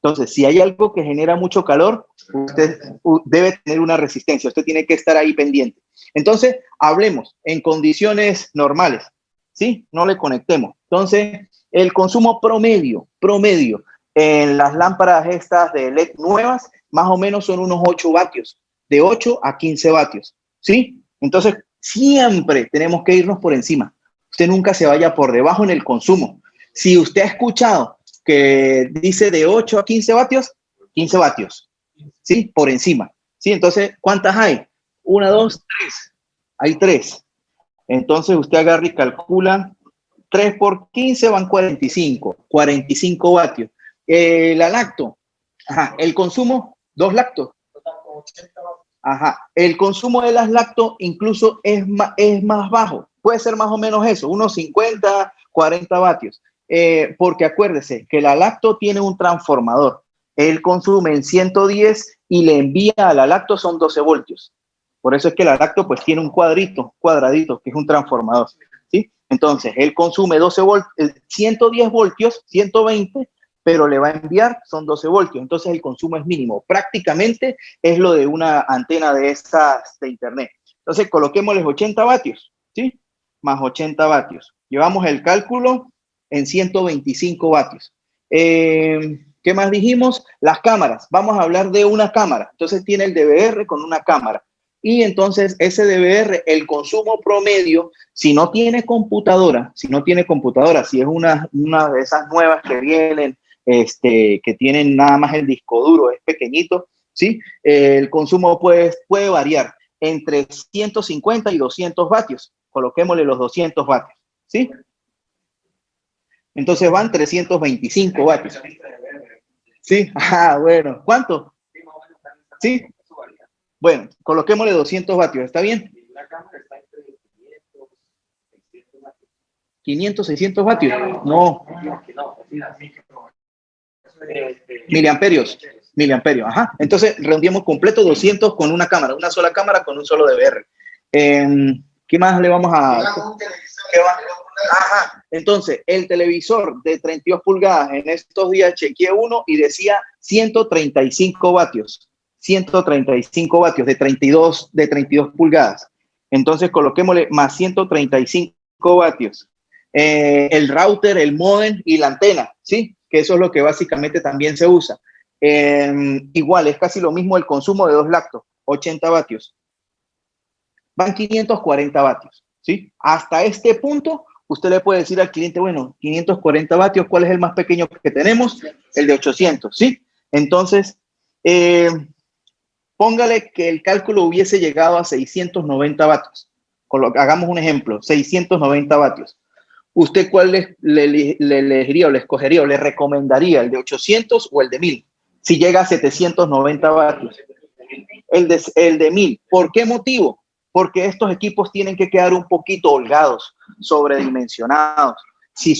Entonces, si hay algo que genera mucho calor, usted debe tener una resistencia, usted tiene que estar ahí pendiente. Entonces, hablemos en condiciones normales, ¿sí? No le conectemos. Entonces, el consumo promedio en las lámparas estas de LED nuevas, más o menos son unos 8 vatios, de 8 a 15 vatios, ¿sí? Entonces, siempre tenemos que irnos por encima. Usted nunca se vaya por debajo en el consumo. Si usted ha escuchado que dice de 8 a 15 vatios, 15 vatios, ¿sí? Por encima, ¿sí? Entonces, ¿cuántas hay? 1, 2, 3. Hay 3. Entonces, usted agarra y calcula 3 por 15 van 45 vatios. La lacto, ajá, el consumo, 2 lactos. Ajá, el consumo de las lacto incluso es más bajo. Puede ser más o menos eso, unos 50, 40 vatios. Porque acuérdese que la lacto tiene un transformador. Él consume en 110 y le envía a la lacto son 12 voltios. Por eso es que la lacto pues tiene un cuadradito, que es un transformador, ¿sí? Entonces, él consume 12 voltios, 110 voltios, 120, pero le va a enviar son 12 voltios, entonces el consumo es mínimo. Prácticamente es lo de una antena de estas de internet. Entonces coloquémosles 80 vatios, ¿sí? Más 80 vatios. Llevamos el cálculo en 125 vatios. ¿Qué más dijimos? Las cámaras. Vamos a hablar de una cámara. Entonces tiene el DVR con una cámara. Y entonces ese DVR, el consumo promedio, si no tiene computadora, si es una de esas nuevas que vienen, que tienen nada más el disco duro, es pequeñito, ¿sí? El consumo puede variar entre 150 y 200 vatios. Coloquémosle los 200 vatios, ¿sí? Entonces van 325 vatios. Sí, bueno. ¿Cuánto? Sí. Bueno, coloquémosle 200 vatios, ¿está bien? 500, 600 vatios. No. Miliamperios. Miliamperios, ajá. Entonces, redondeamos completo 200 con una cámara, una sola cámara con un solo DVR. ¿Qué más le vamos a...? Ajá. Entonces, el televisor de 32 pulgadas, en estos días chequeé uno y decía 135 vatios. 135 vatios de 32 pulgadas. Entonces, coloquémosle más 135 vatios. El router, el módem y la antena, ¿sí? Que eso es lo que básicamente también se usa. Igual, es casi lo mismo el consumo de 2 lactos, 80 vatios. Van 540 vatios, ¿sí? Hasta este punto, usted le puede decir al cliente, bueno, 540 vatios, ¿cuál es el más pequeño que tenemos? El de 800, ¿sí? Entonces, póngale que el cálculo hubiese llegado a 690 vatios. Hagamos un ejemplo, 690 vatios. ¿Usted cuál le elegiría o le escogería o le recomendaría, el de 800 o el de 1000? Si llega a 790 vatios. El de 1000. ¿Por qué motivo? Porque estos equipos tienen que quedar un poquito holgados, sobredimensionados. Si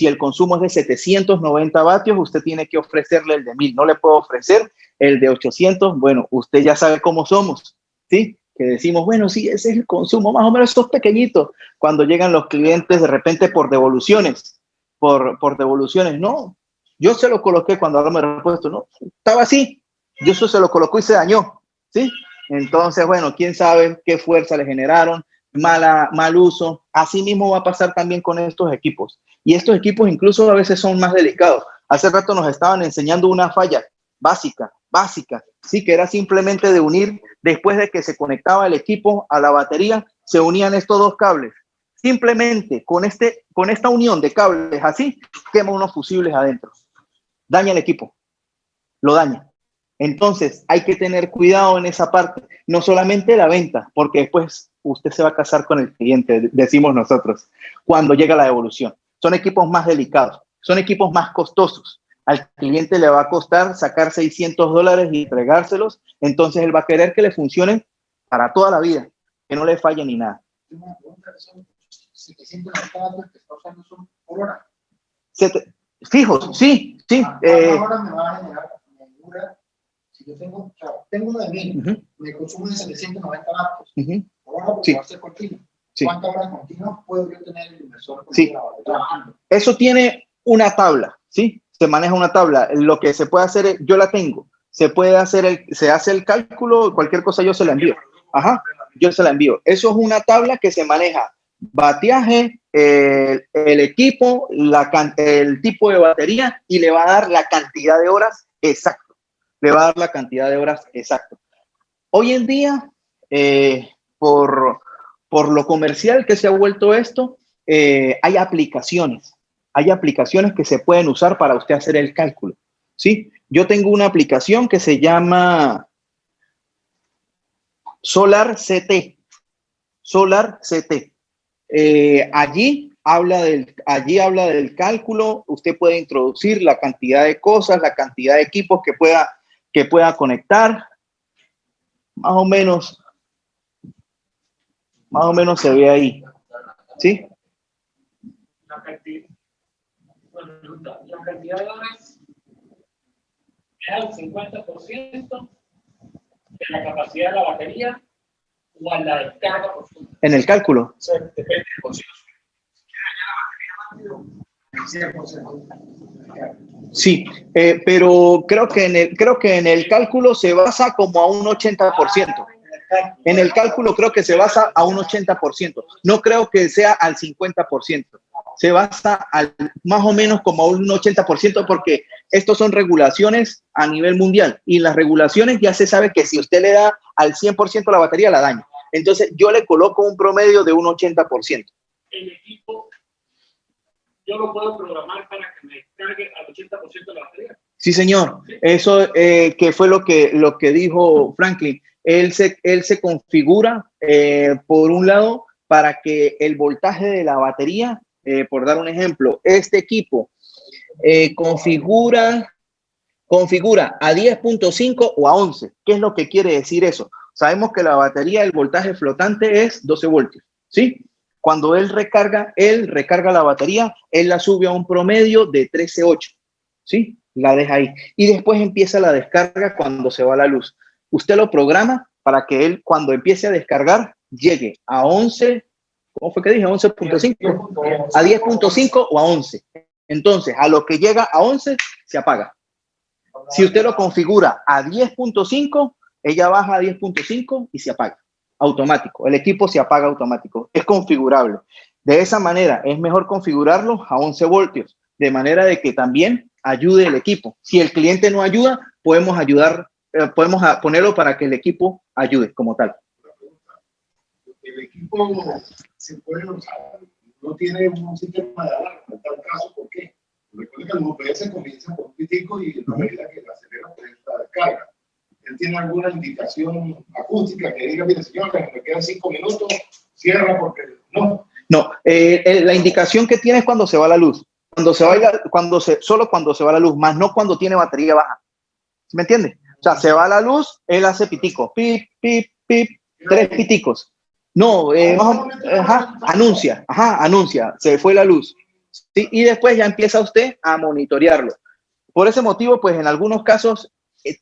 el consumo es de 790 vatios, usted tiene que ofrecerle el de 1000. No le puedo ofrecer el de 800. Bueno, usted ya sabe cómo somos, ¿sí? Que decimos, bueno, sí, ese es el consumo, más o menos estos pequeñitos. Cuando llegan los clientes de repente por devoluciones, por devoluciones, no, yo se lo coloqué cuando ahora me repuesto, no, estaba así, yo eso se lo colocó y se dañó, ¿sí? Entonces, bueno, quién sabe qué fuerza le generaron, mal uso. Así mismo va a pasar también con estos equipos. Y estos equipos incluso a veces son más delicados. Hace rato nos estaban enseñando una falla básica, sí, que era simplemente de unir, después de que se conectaba el equipo a la batería, se unían estos dos cables. Simplemente con esta unión de cables así, quema unos fusibles adentro. Daña el equipo, lo daña. Entonces, hay que tener cuidado en esa parte, no solamente la venta, porque después usted se va a casar con el cliente, decimos nosotros, cuando llega la devolución. Son equipos más delicados, son equipos más costosos. Al cliente le va a costar sacar $600 y entregárselos, entonces él va a querer que le funcionen para toda la vida, que no le falle ni nada. Fijos, sí. Ahora me va a generar si yo tengo uno de 1000, me consumo de 790 vatios. Ahora porque va a ser continuo. ¿Cuántas horas continuas puedo yo tener el inversor trabajando? Eso tiene una tabla, ¿sí? Se maneja una tabla. Lo que se puede hacer, yo la tengo. Se hace el cálculo, cualquier cosa yo se la envío. Ajá, yo se la envío. Eso es una tabla que se maneja. Bateaje, el equipo, el tipo de batería y le va a dar la cantidad de horas exacto. Le va a dar la cantidad de horas exacto. Hoy en día, por lo comercial que se ha vuelto esto, hay aplicaciones que se pueden usar para usted hacer el cálculo, ¿sí? Yo tengo una aplicación que se llama Solar CT. Allí habla del cálculo. Usted puede introducir la cantidad de cosas, la cantidad de equipos que pueda conectar. Más o menos se ve ahí, ¿sí? La cantidad de horas es al 50% de la capacidad de la batería o a la descarga profunda. En el cálculo. O sea, depende del consumo. Si quiere dañar la batería rápido, Sí, pero creo que en el cálculo se basa como a un 80%. En el cálculo creo que se basa a un 80%. No creo que sea al 50%. Se basa más o menos como a un 80% porque estos son regulaciones a nivel mundial y las regulaciones ya se sabe que si usted le da al 100% la batería la daña. Entonces yo le coloco un promedio de un 80%. El equipo, yo lo puedo programar para que me descargue al 80% de la batería. Sí, señor. Eso que fue lo que dijo Franklin. Él se configura, por un lado, para que el voltaje de la batería, por dar un ejemplo, este equipo configura a 10.5 o a 11. ¿Qué es lo que quiere decir eso? Sabemos que la batería, el voltaje flotante es 12 voltios, ¿sí? Cuando él recarga la batería, él la sube a un promedio de 13.8, ¿sí? La deja ahí. Y después empieza la descarga cuando se va la luz. Usted lo programa para que él, cuando empiece a descargar, llegue a 11, ¿cómo fue que dije? 11.5, a 10.5 o a 11. Entonces, a lo que llega a 11, se apaga. Si usted lo configura a 10.5, ella baja a 10.5 y se apaga. Automático. El equipo se apaga automático. Es configurable. De esa manera, es mejor configurarlo a 11 voltios, de manera de que también ayude el equipo. Si el cliente no ayuda, podemos ponerlo para que el equipo ayude como tal. El equipo se puede usar, no tiene un sistema de alarma en tal caso. ¿Por qué? Recuerda que el UPS comienza por un pitico y en la medida que la acelera, pues la descarga. Él tiene alguna indicación acústica que diga, mire señor, me quedan 5 minutos, cierra porque no. No, la indicación que tiene es cuando se va la luz. Solo cuando se va la luz, más no cuando tiene batería baja. ¿Me entiende? O sea, se va la luz, él hace pitico, pip, pip, pip, 3 piticos. No, anuncia, se fue la luz. ¿Sí? Y después ya empieza usted a monitorearlo. Por ese motivo, pues en algunos casos,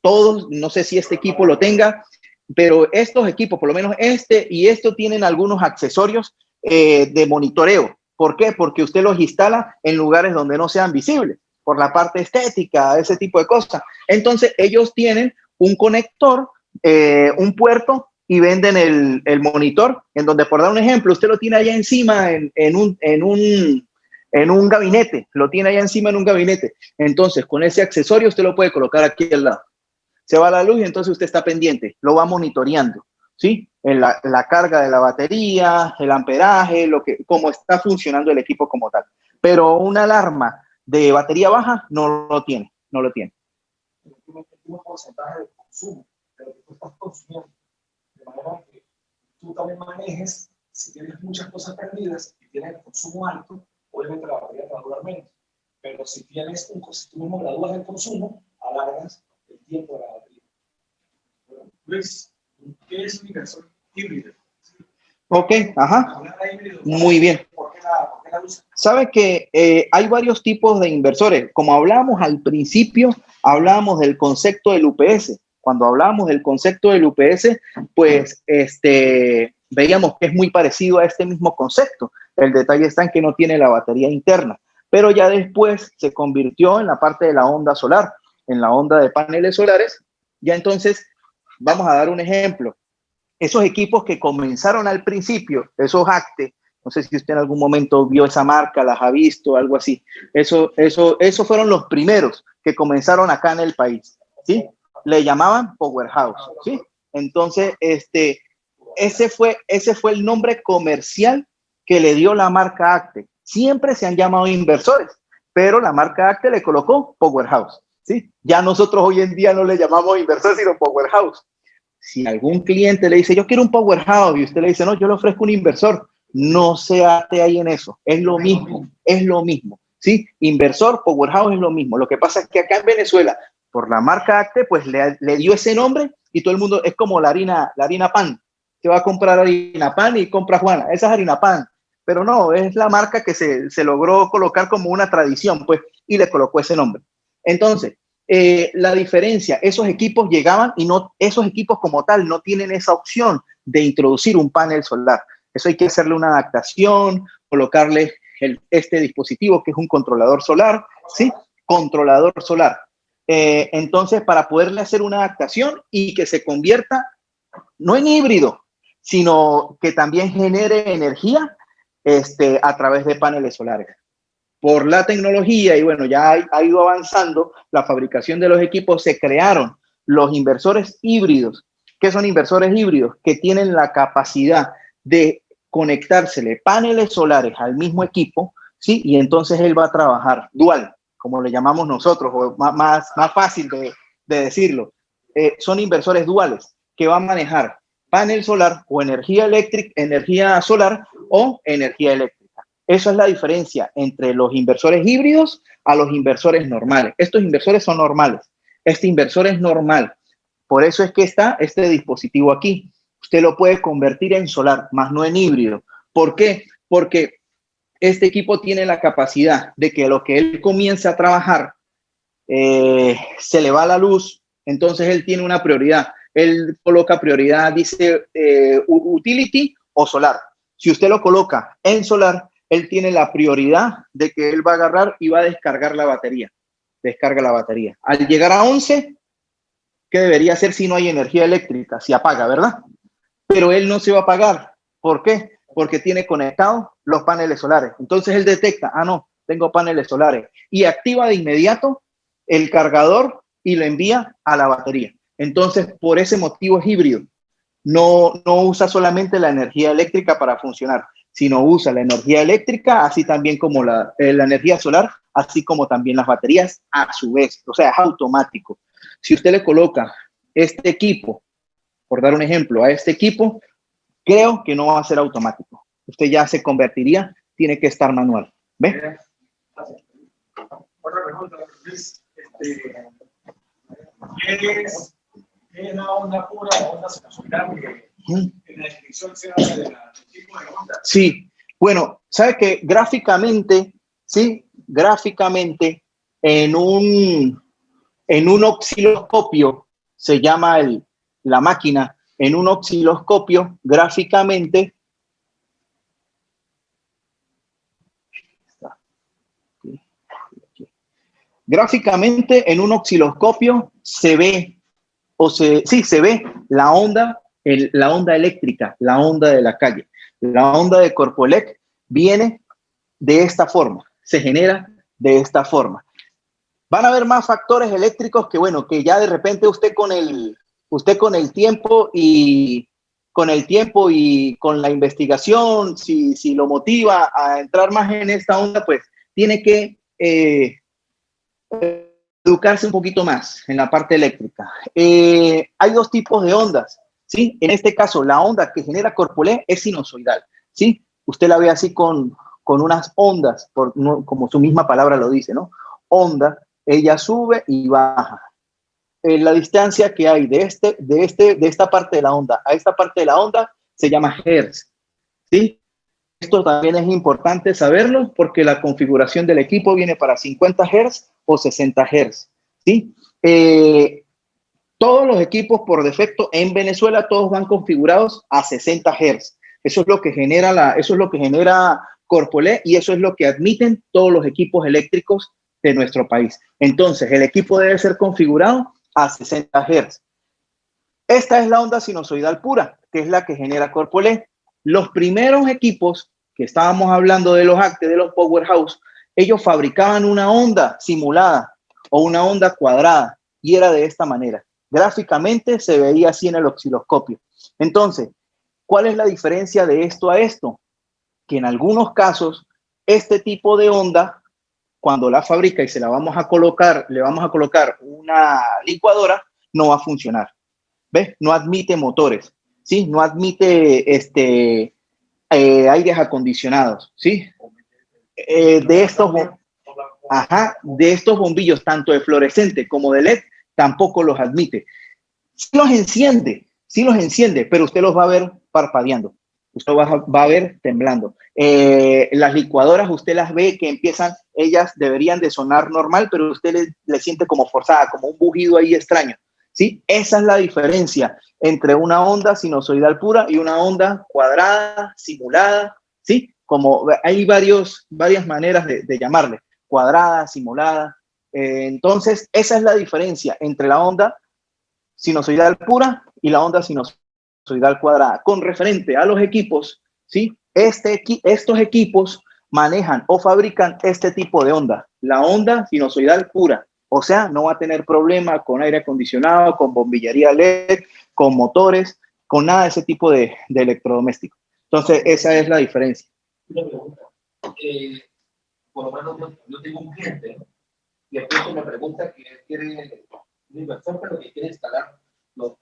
todos, no sé si este equipo lo tenga, pero estos equipos, por lo menos este y esto, tienen algunos accesorios de monitoreo. ¿Por qué? Porque usted los instala en lugares donde no sean visibles, por la parte estética, ese tipo de cosas. Entonces, ellos tienen un conector, un puerto, y venden el monitor, en donde, por dar un ejemplo, usted lo tiene allá encima en un gabinete, lo tiene allá encima en un gabinete. Entonces, con ese accesorio usted lo puede colocar aquí al lado. Se va la luz y entonces usted está pendiente, lo va monitoreando, ¿sí? La carga de la batería, el amperaje, cómo está funcionando el equipo como tal. Pero una alarma de batería baja no lo tiene. Un porcentaje de consumo de lo que tú estás consumiendo. De manera que tú también manejes, si tienes muchas cosas prendidas y tienes el consumo alto, obviamente la batería te va a durar menos. Pero si tú mismo gradúas el consumo, alargas el tiempo de la batería. Bueno, Luis, ¿qué es un inversor híbrido? Ok, ajá. Muy bien. ¿Por qué la usa? Sabe que hay varios tipos de inversores. Como hablábamos al principio, hablábamos del concepto del UPS. Cuando hablábamos del concepto del UPS, pues veíamos que es muy parecido a este mismo concepto. El detalle está en que no tiene la batería interna, pero ya después se convirtió en la parte de la onda solar, en la onda de paneles solares. Ya entonces, vamos a dar un ejemplo. Esos equipos que comenzaron al principio, esos Acte, no sé si usted en algún momento vio esa marca, las ha visto, algo así. Eso fueron los primeros que comenzaron acá en el país, ¿sí? Le llamaban Powerhouse, ¿sí? Entonces, ese fue el nombre comercial que le dio la marca Acte. Siempre se han llamado inversores, pero la marca Acte le colocó Powerhouse, ¿sí? Ya nosotros hoy en día no le llamamos inversores, sino Powerhouse. Si algún cliente le dice, yo quiero un Powerhouse, y usted le dice, no, yo le ofrezco un inversor, no se ate ahí en eso. Es lo mismo, ¿sí? Inversor, Powerhouse es lo mismo. Lo que pasa es que acá en Venezuela, por la marca Acte, pues le dio ese nombre y todo el mundo, es como la harina pan. Se va a comprar harina pan y compra Juana, esa es harina pan. Pero no, es la marca que se logró colocar como una tradición, pues, y le colocó ese nombre. Entonces, la diferencia, esos equipos llegaban y esos equipos como tal no tienen esa opción de introducir un panel solar. Eso hay que hacerle una adaptación, colocarle este dispositivo que es un controlador solar, ¿sí? Controlador solar. Entonces, para poderle hacer una adaptación y que se convierta no en híbrido, sino que también genere energía a través de paneles solares. Por la tecnología y bueno, ya ha ido avanzando la fabricación de los equipos, se crearon los inversores híbridos. ¿Qué son inversores híbridos? Que tienen la capacidad de conectársele paneles solares al mismo equipo, ¿sí? Y entonces él va a trabajar dual, como le llamamos nosotros, o más fácil de decirlo. Son inversores duales que van a manejar panel solar o energía eléctrica, energía solar o energía eléctrica. Esa es la diferencia entre los inversores híbridos a los inversores normales. Estos inversores son normales. Este inversor es normal. Por eso es que está este dispositivo aquí. Usted lo puede convertir en solar, más no en híbrido. ¿Por qué? Porque este equipo tiene la capacidad de que a lo que él comience a trabajar, se le va la luz, entonces él tiene una prioridad. Él coloca prioridad, dice utility o solar. Si usted lo coloca en solar, él tiene la prioridad de que él va a agarrar y va a descargar la batería. Descarga la batería. Al llegar a 11, ¿qué debería hacer si no hay energía eléctrica? Se apaga, ¿verdad? Pero él no se va a apagar. ¿Por qué? Porque tiene conectados los paneles solares. Entonces él detecta, no, tengo paneles solares. Y activa de inmediato el cargador y lo envía a la batería. Entonces, por ese motivo es híbrido. No usa solamente la energía eléctrica para funcionar, sino usa la energía eléctrica, así también como la energía solar, así como también las baterías a su vez. O sea, es automático. Si usted le coloca este equipo, por dar un ejemplo, a este equipo, creo que no va a ser automático. Usted ya se convertiría, tiene que estar manual. ¿Ve? Otra pregunta, Luis. ¿Es una onda pura o onda sinusoidal? En la descripción se habla del tipo de onda. Sí, bueno, sabe que gráficamente, sí, gráficamente en un osciloscopio, se llama la máquina, en un osciloscopio, gráficamente, en un osciloscopio se ve, se ve la onda eléctrica, la onda de la calle. La onda de Corpoelec viene de esta forma, se genera de esta forma. Van a haber más factores eléctricos que, bueno, que ya de repente usted con el tiempo y con la investigación, si lo motiva a entrar más en esta onda, pues tiene que educarse un poquito más en la parte eléctrica. Hay dos tipos de ondas, ¿sí? En este caso, la onda que genera Corpoelec es sinusoidal, ¿sí? Usted la ve así con unas ondas, como su misma palabra lo dice, ¿no? Onda, ella sube y baja. La distancia que hay de esta parte de la onda a esta parte de la onda se llama hertz, ¿sí? Esto también es importante saberlo porque la configuración del equipo viene para 50 Hz o 60 Hz, ¿sí? Todos los equipos por defecto en Venezuela, todos van configurados a 60 Hz. Eso es lo que genera Corpoelec y eso es lo que admiten todos los equipos eléctricos de nuestro país. Entonces, el equipo debe ser configurado a 60 Hz. Esta es la onda sinusoidal pura, que es la que genera Corpoelec. Los primeros equipos que estábamos hablando de los ACTE, de los Powerhouse, ellos fabricaban una onda simulada o una onda cuadrada y era de esta manera. Gráficamente se veía así en el osciloscopio. Entonces, ¿cuál es la diferencia de esto a esto? Que en algunos casos, este tipo de onda, cuando la fabrica y le vamos a colocar una licuadora, no va a funcionar. ¿Ves? No admite motores, ¿sí? No admite aires acondicionados, ¿sí? De estos bombillos, tanto de fluorescente como de LED, tampoco los admite. Sí los enciende, pero usted los va a ver parpadeando. Usted va a ver temblando. Las licuadoras, usted las ve que empiezan, ellas deberían de sonar normal, pero usted le siente como forzada, como un bujido ahí extraño, ¿sí? Esa es la diferencia entre una onda sinusoidal pura y una onda cuadrada, simulada, ¿sí? como hay varias maneras de llamarle, cuadrada, simulada. Entonces, esa es la diferencia entre la onda sinusoidal pura y la onda sinusoidal cuadrada. Con referente a los equipos, ¿sí? Estos equipos manejan o fabrican este tipo de onda, la onda sinusoidal pura. O sea, no va a tener problema con aire acondicionado, con bombillería LED, con motores, con nada de ese tipo de electrodomésticos. Entonces, esa es la diferencia. Una pregunta. Por lo menos yo tengo un cliente, ¿no? Y el cliente me pregunta que él quiere un inversor, pero que quiere instalar.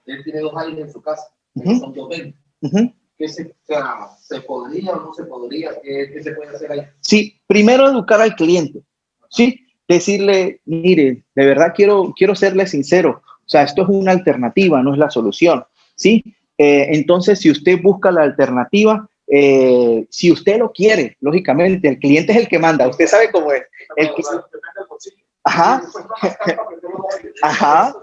Él tiene 2 aires en su casa, son 220. ¿Qué se podría o no se podría? ¿Qué se puede hacer ahí? Sí, primero educar al cliente, ¿sí? Decirle, mire, de verdad quiero serle sincero, o sea, esto es una alternativa, no es la solución, ¿sí? Entonces, si usted busca la alternativa, si usted lo quiere, lógicamente, el cliente es el que manda, usted sabe cómo es. Ajá. Ajá.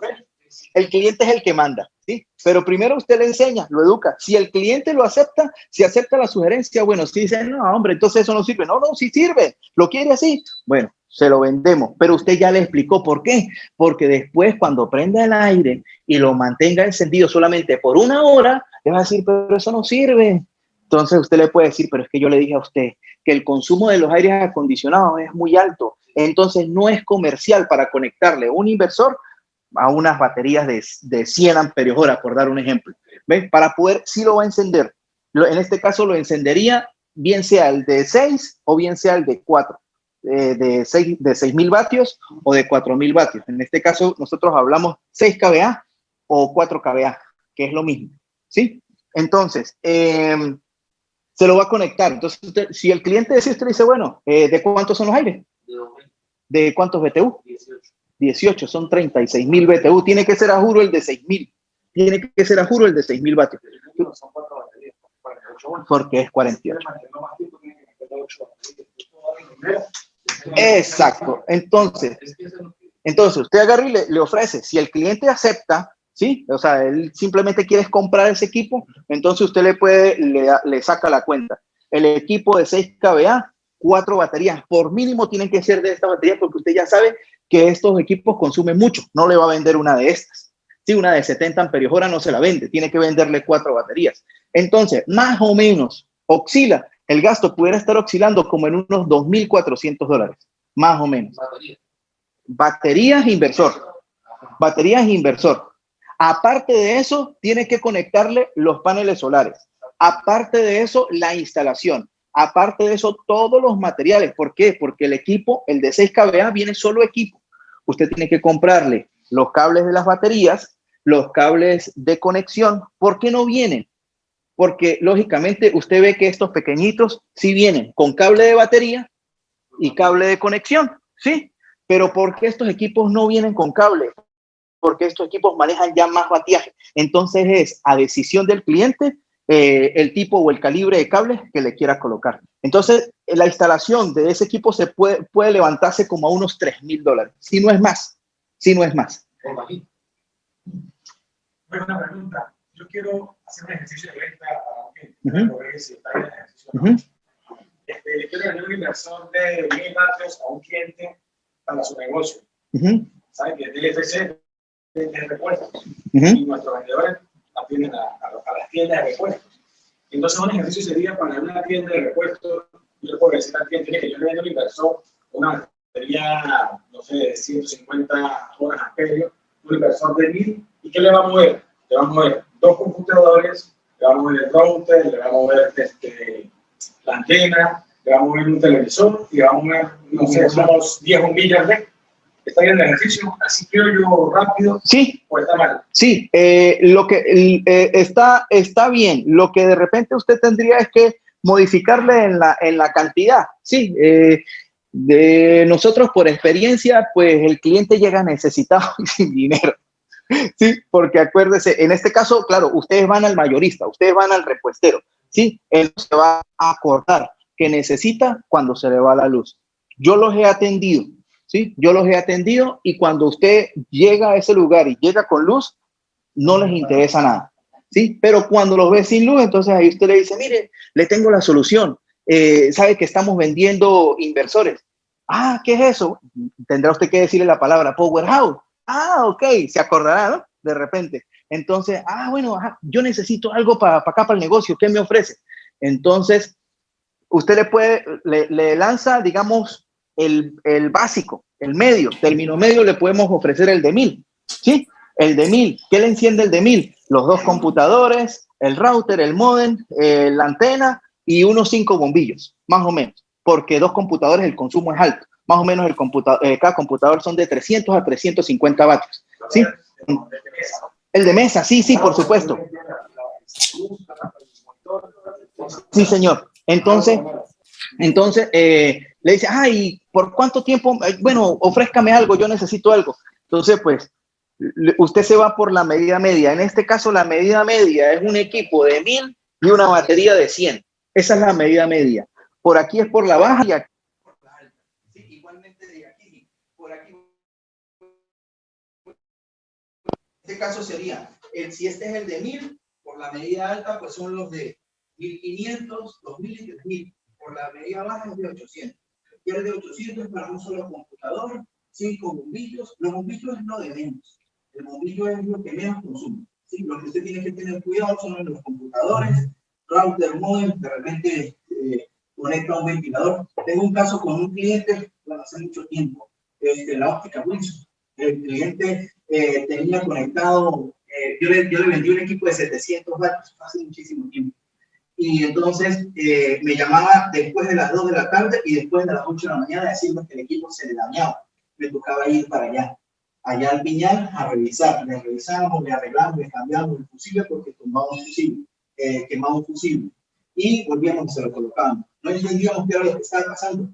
El cliente es el que manda, ¿sí? Pero primero usted le enseña, lo educa. Si el cliente lo acepta, si acepta la sugerencia, bueno, si dice, no, hombre, entonces eso no sirve. No, sí sirve. ¿Lo quiere así? Bueno, se lo vendemos. Pero usted ya le explicó por qué. Porque después, cuando prenda el aire y lo mantenga encendido solamente por 1 hora, le va a decir, pero eso no sirve. Entonces usted le puede decir, pero es que yo le dije a usted que el consumo de los aires acondicionados es muy alto. Entonces no es comercial para conectarle un inversor a unas baterías de 100 amperios hora, por dar un ejemplo. ¿Ves? Para poder, sí lo va a encender. En este caso lo encendería, bien sea el de 6 o bien sea el de 4, de 6.000 vatios o de 4.000 vatios. En este caso nosotros hablamos 6 kVA o 4 kVA, que es lo mismo, ¿sí? Entonces, se lo va a conectar. Entonces, si el cliente decide, usted le dice, bueno, ¿de cuántos son los aires? ¿De cuántos BTU? 18, son 36.000 BTU. Tiene que ser a juro el de 6.000. Tiene que ser a juro el de 6.000 vatios. Porque es 48. Exacto. Entonces usted agarra y le ofrece. Si el cliente acepta, ¿sí? O sea, él simplemente quiere comprar ese equipo, entonces usted le saca la cuenta. El equipo de 6 kVA, 4 baterías. Por mínimo tienen que ser de esta batería porque usted ya sabe que estos equipos consumen mucho. No le va a vender una de estas. Si una de 70 amperios hora no se la vende, tiene que venderle 4 baterías. Entonces, más o menos, oscila. El gasto pudiera estar oscilando como en unos $2.400, más o menos. Baterías inversor. Baterías inversor. Aparte de eso, tiene que conectarle los paneles solares. Aparte de eso, la instalación. Aparte de eso, todos los materiales. ¿Por qué? Porque el equipo, el de 6 kVA, viene solo equipo. Usted tiene que comprarle los cables de las baterías, los cables de conexión. ¿Por qué no vienen? Porque, lógicamente, usted ve que estos pequeñitos sí vienen con cable de batería y cable de conexión, ¿sí? Pero ¿por qué estos equipos no vienen con cable? Porque estos equipos manejan ya más wattaje. Entonces es a decisión del cliente el tipo o el calibre de cables que le quiera colocar. Entonces la instalación de ese equipo se puede levantarse como a unos $3.000, si no es más, si no es más. Bueno, una pregunta. Yo quiero hacer un ejercicio de venta a un cliente. Si está en el ejercicio. Quiero vender un inversor de 1.000 vatios a un cliente para su negocio. ¿Saben que el TLFC es repuestos? Y nuestros vendedores atienden a las tiendas de repuestos. Entonces, un ejercicio sería para una tienda de repuestos. Yo le puedo decir al cliente que yo le vendo al inversor una batería, no sé, de 150 horas amperios, un inversor de 1.000. ¿Y qué le va a mover? Le va a mover 2 computadores, le va a mover el router, le va a mover la antena, le va a mover un televisor y le va a mover, no sé, unos 10 bombillas LED. ¿Está bien el ejercicio? ¿Así quiero yo rápido? Sí. ¿O está mal? Sí, lo que está bien. Lo que de repente usted tendría es que modificarle en la cantidad. Sí, de nosotros por experiencia, pues el cliente llega necesitado y sin dinero. Sí, porque acuérdese, en este caso, claro, ustedes van al mayorista, ustedes van al repuestero. Sí, él se va a acordar que necesita cuando se le va la luz. Yo los he atendido. ¿Sí? Yo los he atendido y cuando usted llega a ese lugar y llega con luz, no les interesa nada, ¿sí? Pero cuando los ve sin luz, entonces ahí usted le dice, mire, le tengo la solución. sabe que estamos vendiendo inversores. Ah, ¿qué es eso? Tendrá usted que decirle la palabra powerhouse. Ah, ok, se acordará, ¿no? De repente. Entonces, bueno, yo necesito algo para acá, para el negocio. ¿Qué me ofrece? Entonces, usted le lanza, digamos, el básico, el medio, término medio, le podemos ofrecer el de 1000, ¿sí? El de 1000. ¿Qué le enciende el de 1000? Los 2 computadores, el router, el módem, la antena y unos 5 bombillos, más o menos, porque 2 computadores el consumo es alto. Más o menos cada computador son de 300 a 350 vatios, ¿sí? El de mesa, sí, por supuesto. Sí, señor. Entonces le dice, ¿y por cuánto tiempo? Bueno, ofrézcame algo, yo necesito algo. Entonces, pues, usted se va por la medida media. En este caso, la medida media es un equipo de 1000 y una batería de 100. Esa es la medida media. Por aquí es por la baja y aquí por la alta. Sí, igualmente de aquí, por aquí. En este caso sería, si este es el de 1000, por la medida alta, pues son los de 1500, 2000 y 3000. Por la medida baja es de 800. Y el de 800 es para un solo computador, 5 bombillos. Los bombillos es lo de menos. El bombillo es lo que menos consume. ¿Sí? Lo que usted tiene que tener cuidado son los computadores, router, modem, de repente conecta un ventilador. Tengo un caso con un cliente hace mucho tiempo, la óptica Wilson. El cliente tenía conectado, yo le vendí un equipo de 700 vatios hace muchísimo tiempo. Y entonces me llamaba después de las 2 de la tarde y después de las 8 de la mañana a decirme que el equipo se le dañaba. Me tocaba ir para allá al Viñal a revisar. Le revisamos, le arreglamos, le cambiamos el fusible porque tumbamos un fusible, quemamos un fusible. Y volvíamos y se lo colocábamos. No entendíamos qué era lo que estaba pasando.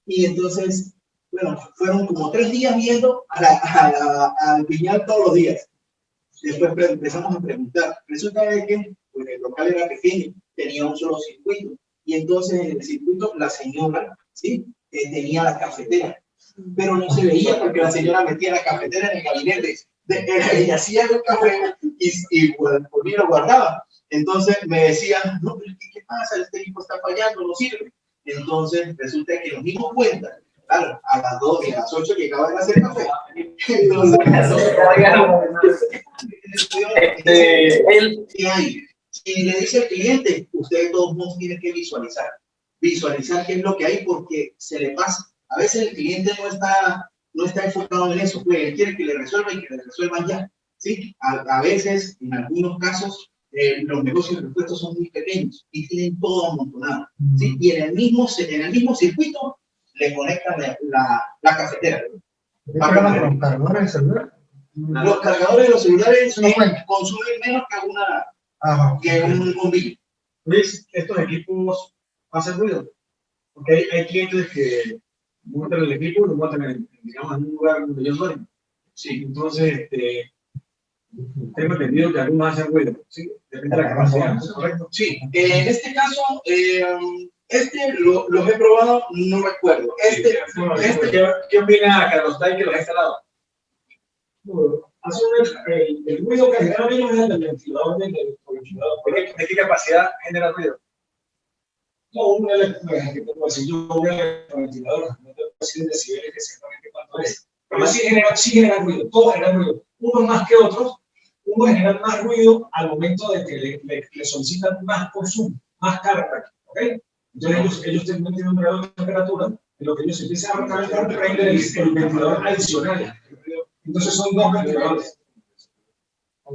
Y entonces, bueno, fueron como 3 días viendo al Viñal todos los días. Después empezamos a preguntar. Resulta que pues, el local era pequeño, tenía un solo circuito. Y entonces en el circuito la señora, ¿sí? Tenía la cafetera. Pero no se veía porque la señora metía la cafetera en el gabinete. Ella hacía el café y volvía y lo guardaba. Entonces me decía, no, pero ¿qué pasa? Este equipo está fallando, no sirve. Entonces resulta que los mismos cuentan. Claro, a las 2 y a las 8 llegaban a hacer café. Entonces, si le dice al cliente, usted de todos modos tiene que visualizar qué es lo que hay porque se le pasa. A veces el cliente no está enfocado en eso, pues él quiere que le resuelva y que le resuelvan ya. ¿Sí? A veces, en algunos casos, los negocios de repuestos son muy pequeños y tienen todo amontonado. ¿Sí? Y en el mismo circuito le conectan la cafetera. ¿Los cargadores de celular? Los cargadores de los celulares consumen menos que un bombillo. Luis, estos equipos hacen ruido. Porque hay clientes que montan el equipo y lo montan digamos, en un lugar donde ellos duermen. Sí, entonces, tengo entendido que algunos hacen ruido. Sí, depende de la capacidad, ¿correcto? Sí, en este caso, los he probado, no recuerdo. ¿Qué opina Carlos Tay que los ha instalado? El ruido que genera ellos es el del ventilador del ventilador. ¿De qué capacidad genera ruido? No, un electrodoméstico, si yo voy al ventilador, no te puedo decir decibeles exactamente cuánto es. Pero sí generan ruido, todos generan ruido. Unos más que otros, unos generan más ruido al momento de que le solicitan más consumo, más carga. ¿Ok? Entonces ellos tienen un grado de temperatura en lo que ellos empiezan a calentar prende el ventilador adicional. Entonces son 2 ventiladores.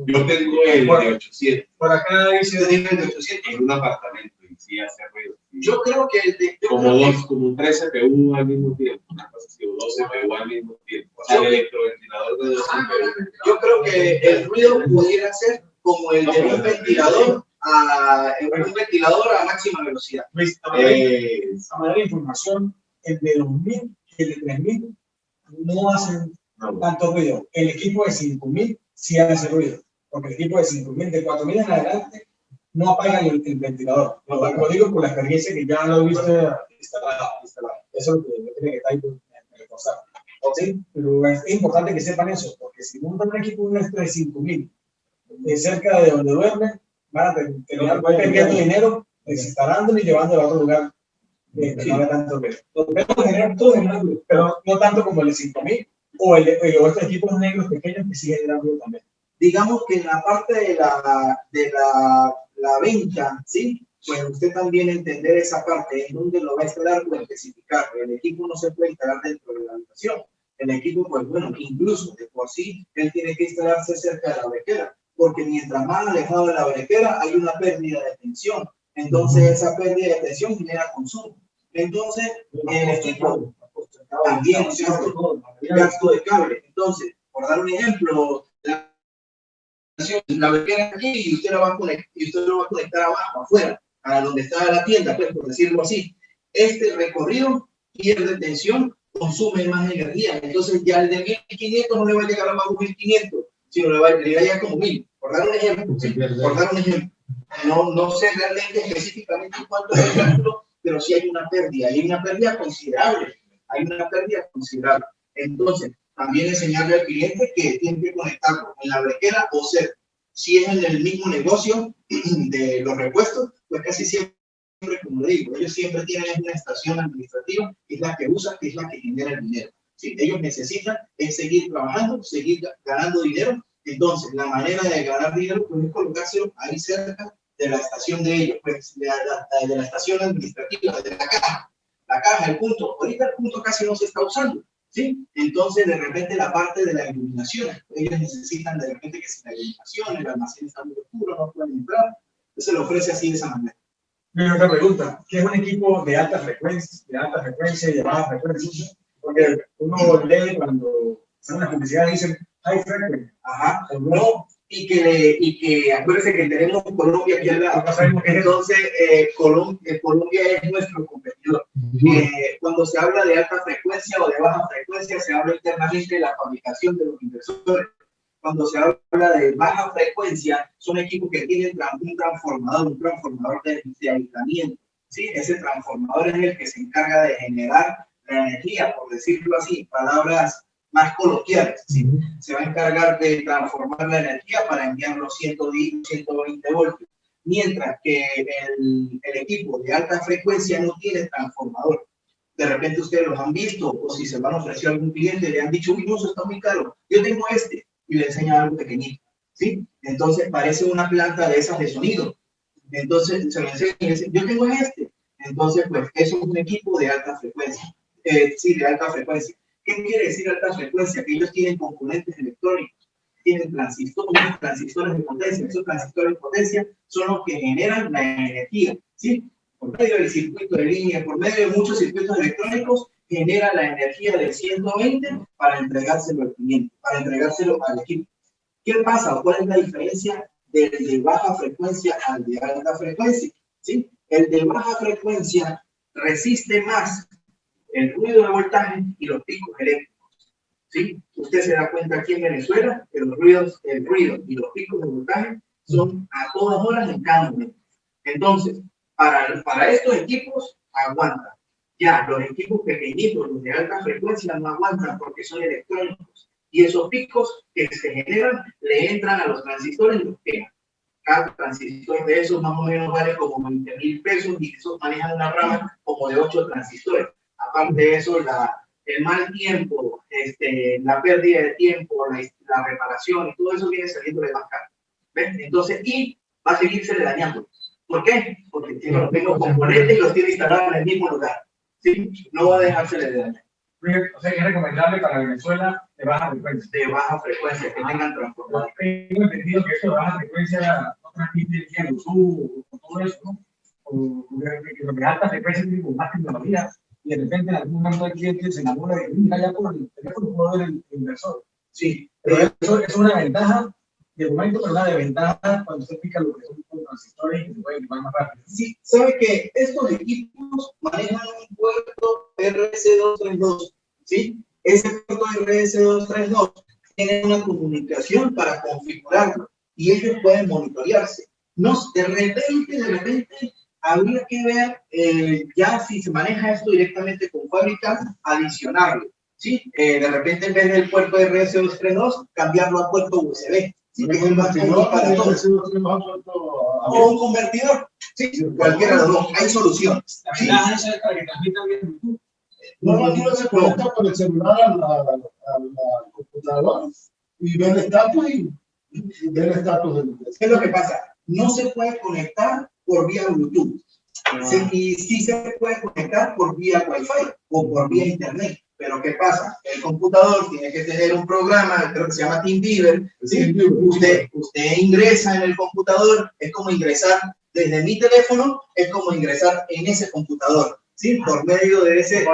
Yo tengo el de 800. Por acá dice el de 800 en un apartamento y sí hace ruido. Yo creo que como 3 CPU al mismo tiempo, una cosa así, o 2 CPU al mismo tiempo. O sea, el electroventilador de 2 CPU. Yo creo que el ruido pudiera ser como el de un ventilador a máxima velocidad. Luis, a manera de información, el de 2000 y el de 3000 no hacen tanto ruido. El equipo de 5000 sí hace ruido, porque el equipo de 5000, de 4000 en adelante, no apagan el ventilador. Lo digo por la experiencia que ya lo he visto instalado. Eso es lo que tiene que estar ahí reforzar. ¿Sí? Pero es importante que sepan eso, porque si montan un equipo de 5000 cerca de donde duermen, van a terminar perdiendo dinero, desinstalando y llevándolo a otro lugar No había tanto ruido. Los vemos generan todos generan ruido, pero no tanto como el de 5000 o estos equipos negros pequeños que sí generan ruido también. Digamos que en la parte de la venta, ¿sí? Pues usted también entender esa parte, en donde lo va a instalar o especificar. El equipo no se puede instalar dentro de la habitación. El equipo, pues bueno, incluso de por sí, él tiene que instalarse cerca de la brequera, porque mientras más alejado de la brequera hay una pérdida de tensión. Entonces esa pérdida de tensión genera consumo. Entonces, el equipo también gasto de cable. Entonces, por dar un ejemplo, la brequera aquí y usted lo va a conectar abajo, afuera, a donde está la tienda, pues, por decirlo así. Este recorrido pierde tensión, consume más energía. Entonces ya el de 1500 no le va a llegar a más de 1500, sino le va a llegar como 1000. Por dar un ejemplo, ¿sí? Por dar un ejemplo. No sé realmente específicamente cuánto es el cálculo, pero sí hay una pérdida considerable. Hay una pérdida considerable. Entonces, también enseñarle al cliente que tiene que conectarlo en la brequera o ser, si es en el mismo negocio de los repuestos, pues casi siempre, como le digo, ellos siempre tienen una estación administrativa, que es la que usan, que es la que genera el dinero. ¿Sí? Ellos necesitan es seguir trabajando, seguir ganando dinero. Entonces, la manera de ganar dinero pues, es colocárselo ahí cerca de la estación de ellos, pues de la estación administrativa, de la caja. La caja, el punto. Ahorita el punto casi no se está usando. ¿Sí? Entonces, de repente, la parte de la iluminación, ellos necesitan de repente que si la iluminación, el almacén está muy oscuro, no pueden entrar, entonces se le ofrece así de esa manera. Mi otra pregunta, ¿qué es un equipo de alta frecuencia y de baja frecuencia? Porque uno lee cuando son las publicidades dicen high frequency. Ajá, no, y que acuérdense que tenemos Colombia aquí al lado. Entonces, Colombia es nuestro competidor. Cuando se habla de alta frecuencia o de baja frecuencia, se habla internamente de la fabricación de los inversores. Cuando se habla de baja frecuencia, son equipos que tienen un transformador de aislamiento. ¿Sí? Ese transformador es el que se encarga de generar la energía, por decirlo así, palabras más coloquiales. ¿Sí? Se va a encargar de transformar la energía para enviar los 110, 120 voltios. Mientras que el equipo de alta frecuencia no tiene transformador. De repente ustedes los han visto, o si se lo han ofrecido a algún cliente, le han dicho, uy, no, eso está muy caro, yo tengo este, y le enseñan algo pequeñito. ¿Sí? Entonces parece una planta de esas de sonido. Entonces se lo enseñan y dicen, yo tengo este. Entonces, pues, eso es un equipo de alta frecuencia. Sí, de alta frecuencia. ¿Qué quiere decir alta frecuencia? Que ellos tienen componentes electrónicos, tienen transistores de potencia. Esos transistores de potencia son los que generan la energía, ¿sí? Por medio del circuito de línea, por medio de muchos circuitos electrónicos, genera la energía de 120 para entregárselo al cliente, para entregárselo al equipo. ¿Qué pasa? ¿Cuál es la diferencia del de baja frecuencia al de alta frecuencia? ¿Sí? El de baja frecuencia resiste más el ruido de voltaje y los picos eléctricos. ¿Sí? Usted se da cuenta aquí en Venezuela que el ruido y los picos de voltaje son a todas horas en cada momento. Entonces, para estos equipos aguantan. Ya, los equipos pequeñitos, los de alta frecuencia, no aguantan porque son electrónicos. Y esos picos que se generan le entran a los transistores y los pegan. Cada transistor de esos más o menos vale como 20.000 pesos y esos manejan una rama como de 8 transistores. Aparte de eso, el mal tiempo, la pérdida de tiempo, la reparación y todo eso viene saliendo de más caro. ¿Ves? Entonces, y va a seguirse dañando. ¿Por qué? Porque tiene los mismos componentes y los tiene instalados en el mismo lugar. ¿Sí? No va a dejarse de dañar. O sea, es recomendable para Venezuela de baja frecuencia. De baja frecuencia, que tengan transformadores. Tengo entendido que eso de baja frecuencia no transmite energía luz o todo eso, ¿no? O lo de alta frecuencia tiene más tecnología y de repente en algún momento el cliente se enamora de mira ya por el teléfono puedo ver el inversor. Sí, pero eso es una ventaja de momento, pero una desventaja cuando se explica lo que son los transistores y se pueden equipar más rápido. Sí, sabe que estos equipos manejan un puerto RS232, ¿sí? Ese puerto RS232 tiene una comunicación para configurarlo y ellos pueden monitorearse. De repente, habría que ver ya si se maneja esto directamente con fábrica, adicionarlo, ¿sí? De repente en vez del puerto RS232, cambiarlo a puerto USB. Sí, que es el más cómodo para todos. O un convertidor. Sí, cualquiera de los dos. Hay soluciones. ¿Sí? No se conecta por el celular al computador y ve el estatus y ve el estatus del. ¿Qué es lo que pasa? No se puede conectar por vía Bluetooth. Y sí se puede conectar por vía Wi-Fi o por vía Internet. Pero ¿qué pasa? El computador tiene que tener un programa, creo que se llama TeamViewer. ¿Sí? Usted ingresa en el computador, es como ingresar desde mi teléfono, es como ingresar en ese computador. ¿Sí? Por medio de ese.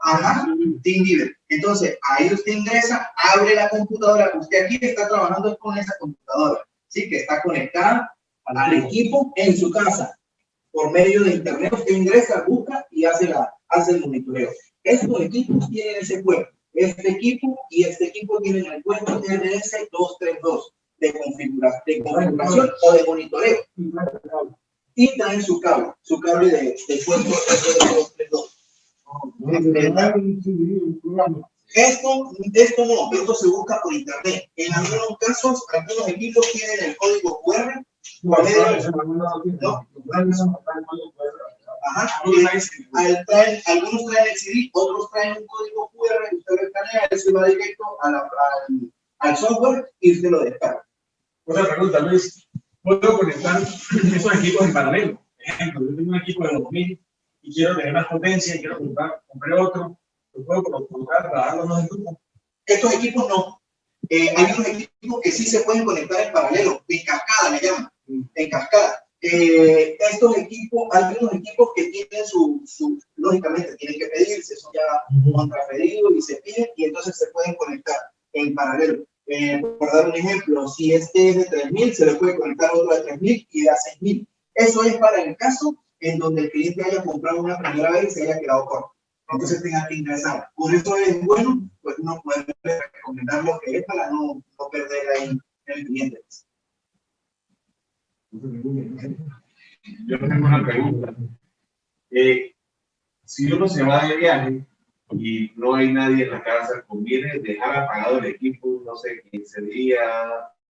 Ajá, TeamViewer. Entonces, ahí usted ingresa, abre la computadora. Usted aquí está trabajando con esa computadora, ¿sí? Que está conectada al equipo en su casa. Por medio de internet, usted ingresa, busca y hace el monitoreo. Estos equipos tienen ese puerto. Este equipo y este equipo tienen el puerto RS232 de configuración o de monitoreo. Y traen su cable de puerto RS232. Esto se busca por internet. En algunos casos, algunos equipos tienen el código QR. Algunos traen el CD, otros traen un código QR, usted lo escanea, él se va directo al software y usted lo descarga. Otra pregunta, Luis. ¿Puedo conectar esos equipos en paralelo? Ejemplo, yo tengo un equipo de 2000 y quiero tener más potencia y quiero comprar otro. ¿Lo puedo colocar para darlo más en grupo? Estos equipos no. Hay unos equipos que sí se pueden conectar en paralelo, en cascada le llaman, en cascada. Estos equipos, hay unos equipos que tienen lógicamente tienen que pedirse, eso ya contrapedido y se pide y entonces se pueden conectar en paralelo. Por dar un ejemplo, si este es de 3000, se le puede conectar otro de 3000 y de 6000. Eso es para el caso en donde el cliente haya comprado una primera vez y se haya quedado corto. Entonces tenga que ingresar. Por eso es bueno, pues uno puede recomendar lo que es para no perder ahí el cliente. Yo tengo una pregunta. Si uno se va de viaje y no hay nadie en la casa, ¿conviene dejar apagado el equipo, no sé, 15 días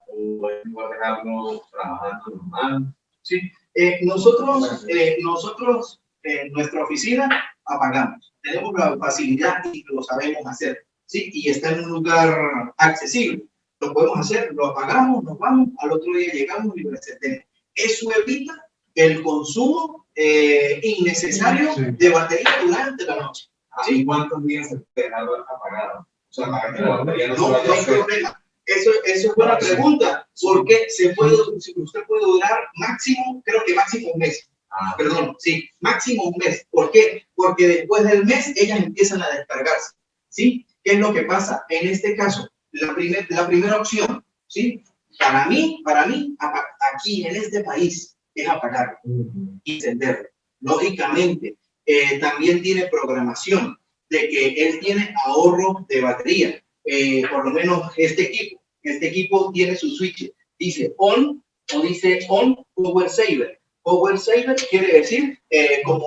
o es igual dejarlo trabajando normal? Sí. Nosotros en nuestra oficina apagamos. Tenemos la facilidad y lo sabemos hacer. ¿Sí? Y está en un lugar accesible. Lo podemos hacer, lo apagamos, nos vamos, al otro día llegamos y lo encendemos. Eso evita el consumo innecesario de batería durante la noche. ¿Sí? ¿Y cuántos días se dejarlo apagado? O sea, para que la batería no hay problema. Eso es buena pregunta, porque usted puede durar máximo un mes. Perdón, sí, máximo un mes. ¿Por qué? Porque después del mes ellas empiezan a descargarse. ¿Sí? ¿Qué es lo que pasa? En este caso, la primera opción, ¿sí? Para mí, aquí en este país, es apagarlo y encenderlo. Lógicamente, también tiene programación de que él tiene ahorro de batería. Por lo menos este equipo tiene su switch, dice on o dice on power saver. Power saver quiere decir como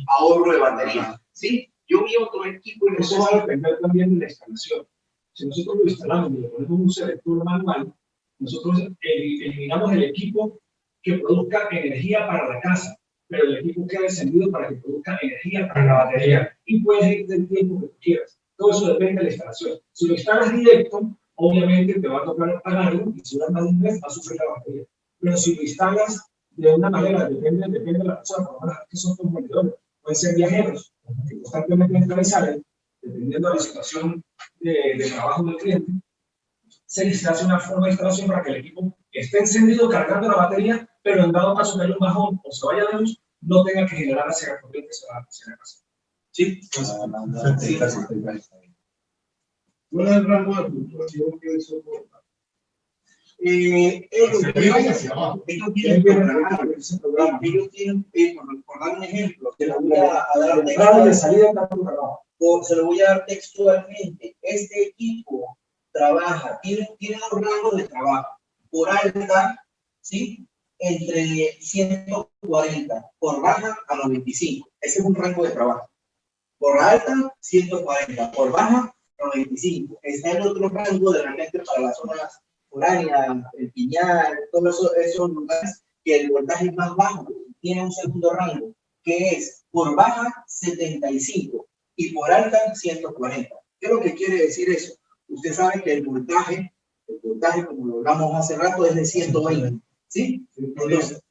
ahorro de batería. ¿Sí? Yo vi otro equipo y eso va a depender también de la instalación. Si nosotros lo instalamos y le ponemos un selector manual, nosotros eliminamos el equipo que produzca energía para la casa, pero el equipo queda encendido para que produzca energía para la batería y puedes ir del tiempo que tú quieras. Todo eso depende de la instalación. Si lo instalas directo, obviamente te va a tocar apagarlo y si dura más de un mes va a sufrir la batería. Pero si lo instalas de una manera, depende de la persona, por lo menos que son consumidores, pueden ser viajeros que constantemente entran y salen, dependiendo de la situación de trabajo del cliente, se les hace una forma de instalación para que el equipo esté encendido cargando la batería, pero en dado caso que haya un bajón o se vaya de luz, no tenga que generar hacia la corriente hacia la casa. ¿Sí? ¿Cuál es el rango de fluctuación que soporta? Ellos tienen, por dar un ejemplo, se lo voy a dar textualmente. Este equipo trabaja, tiene dos rangos de trabajo. Por alta, ¿sí? Entre 140, por baja a 95. Ese es un rango de trabajo. Por alta, 140, por baja 95. Está el otro rango de repente para las zonas foráneas, el Piñar, todos esos lugares que el voltaje es más bajo, tiene un segundo rango, que es por baja 75 y por alta 140. ¿Qué es lo que quiere decir eso? Usted sabe que el voltaje, como lo hablamos hace rato, es de 120. ¿Sí? Entonces,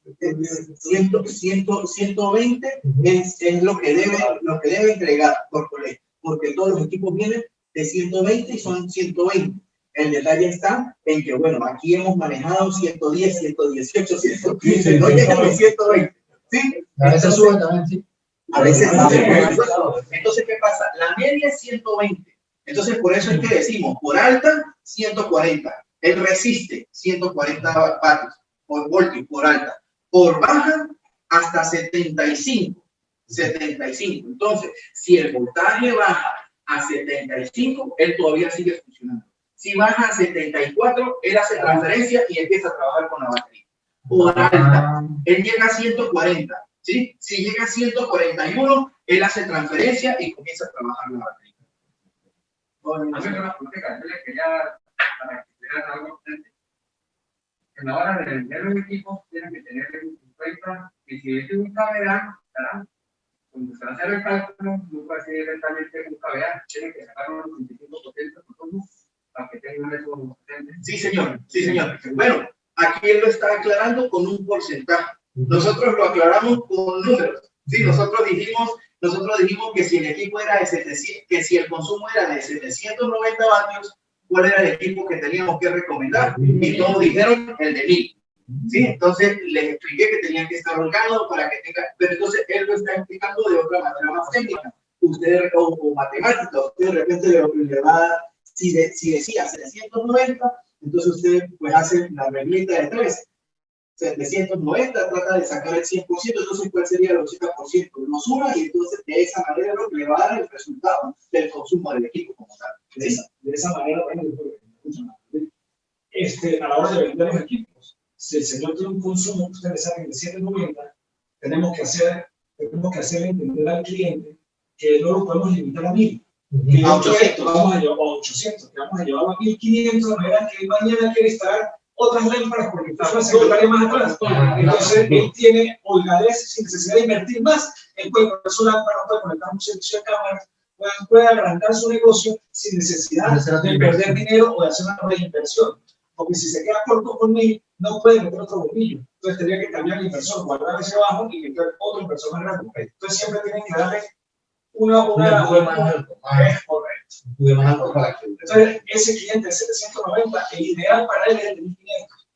120 es lo que debe entregar por colegio, porque todos los equipos vienen de 120 y son 120. El detalle está en que, bueno, aquí hemos manejado 110, 118, 115, no llegan a 120. ¿Sí? A veces sube también, sí. A veces sube. Entonces, ¿qué pasa? La media es 120. Entonces, por eso es que decimos, por alta, 140. Él resiste 140 vatios por voltio, por alta. Por baja, hasta 75. 75. Entonces, si el voltaje baja a 75, él todavía sigue funcionando. Si baja a 74, él hace transferencia y empieza a trabajar con la batería. Por alta, él llega a 140. ¿Sí? Si llega a 141, él hace transferencia y comienza a trabajar la batería. Hacer una política, yo les quería para que tuvieran algo presente. En la hora de vender los equipos, tienen que tener en cuenta que si es un KVA, ¿verdad? Cuando se va a hacer el cálculo, no puede ser directamente un KVA, tienen que sacar unos 25% por todo, para que tengan eso presente. Sí, señor. Sí, señor. Bueno, aquí él lo está aclarando con un porcentaje. Nosotros lo aclaramos con números. Sí, nosotros dijimos que si el equipo era de 700, que si el consumo era de 790 vatios, ¿cuál era el equipo que teníamos que recomendar? Y todos dijeron el de 1000. ¿Sí? Entonces les expliqué que tenían que estar holgados para que tengan, pero entonces él lo está explicando de otra manera más técnica. Usted, o matemática, usted de repente le va a dar, si decía 790, entonces usted pues hace la reglita de 3. 790, trata de sacar el 100%, entonces ¿cuál sería el 80%? Lo suma y entonces de esa manera lo que le va a dar el resultado del consumo del equipo como tal. De esa manera, bueno, a la hora de vender los equipos, si el señor tiene un consumo que ustedes saben de 790, tenemos que hacer entender al cliente que no lo podemos limitar a 1000. Que a 800. Vamos a llevar a 800, que vamos a llevarlo a 1500, de manera que mañana quiere instalar otras lámparas porque está una secretaria más atrás. Entonces, él tiene holgadez sin necesidad de invertir más. Él puede poner su lámpara, puede conectar un servicio de cámaras, puede agrandar su negocio sin necesidad de perder dinero o de hacer una reinversión. Porque si se queda corto con 1000, no puede meter otro bombillo. Entonces, tendría que cambiar el inversor, guardar ese abajo y meter otro inversor más grande. Entonces, siempre tienen que darle una correcto. Entonces, ese cliente de 790, el ideal para él es el de 1500.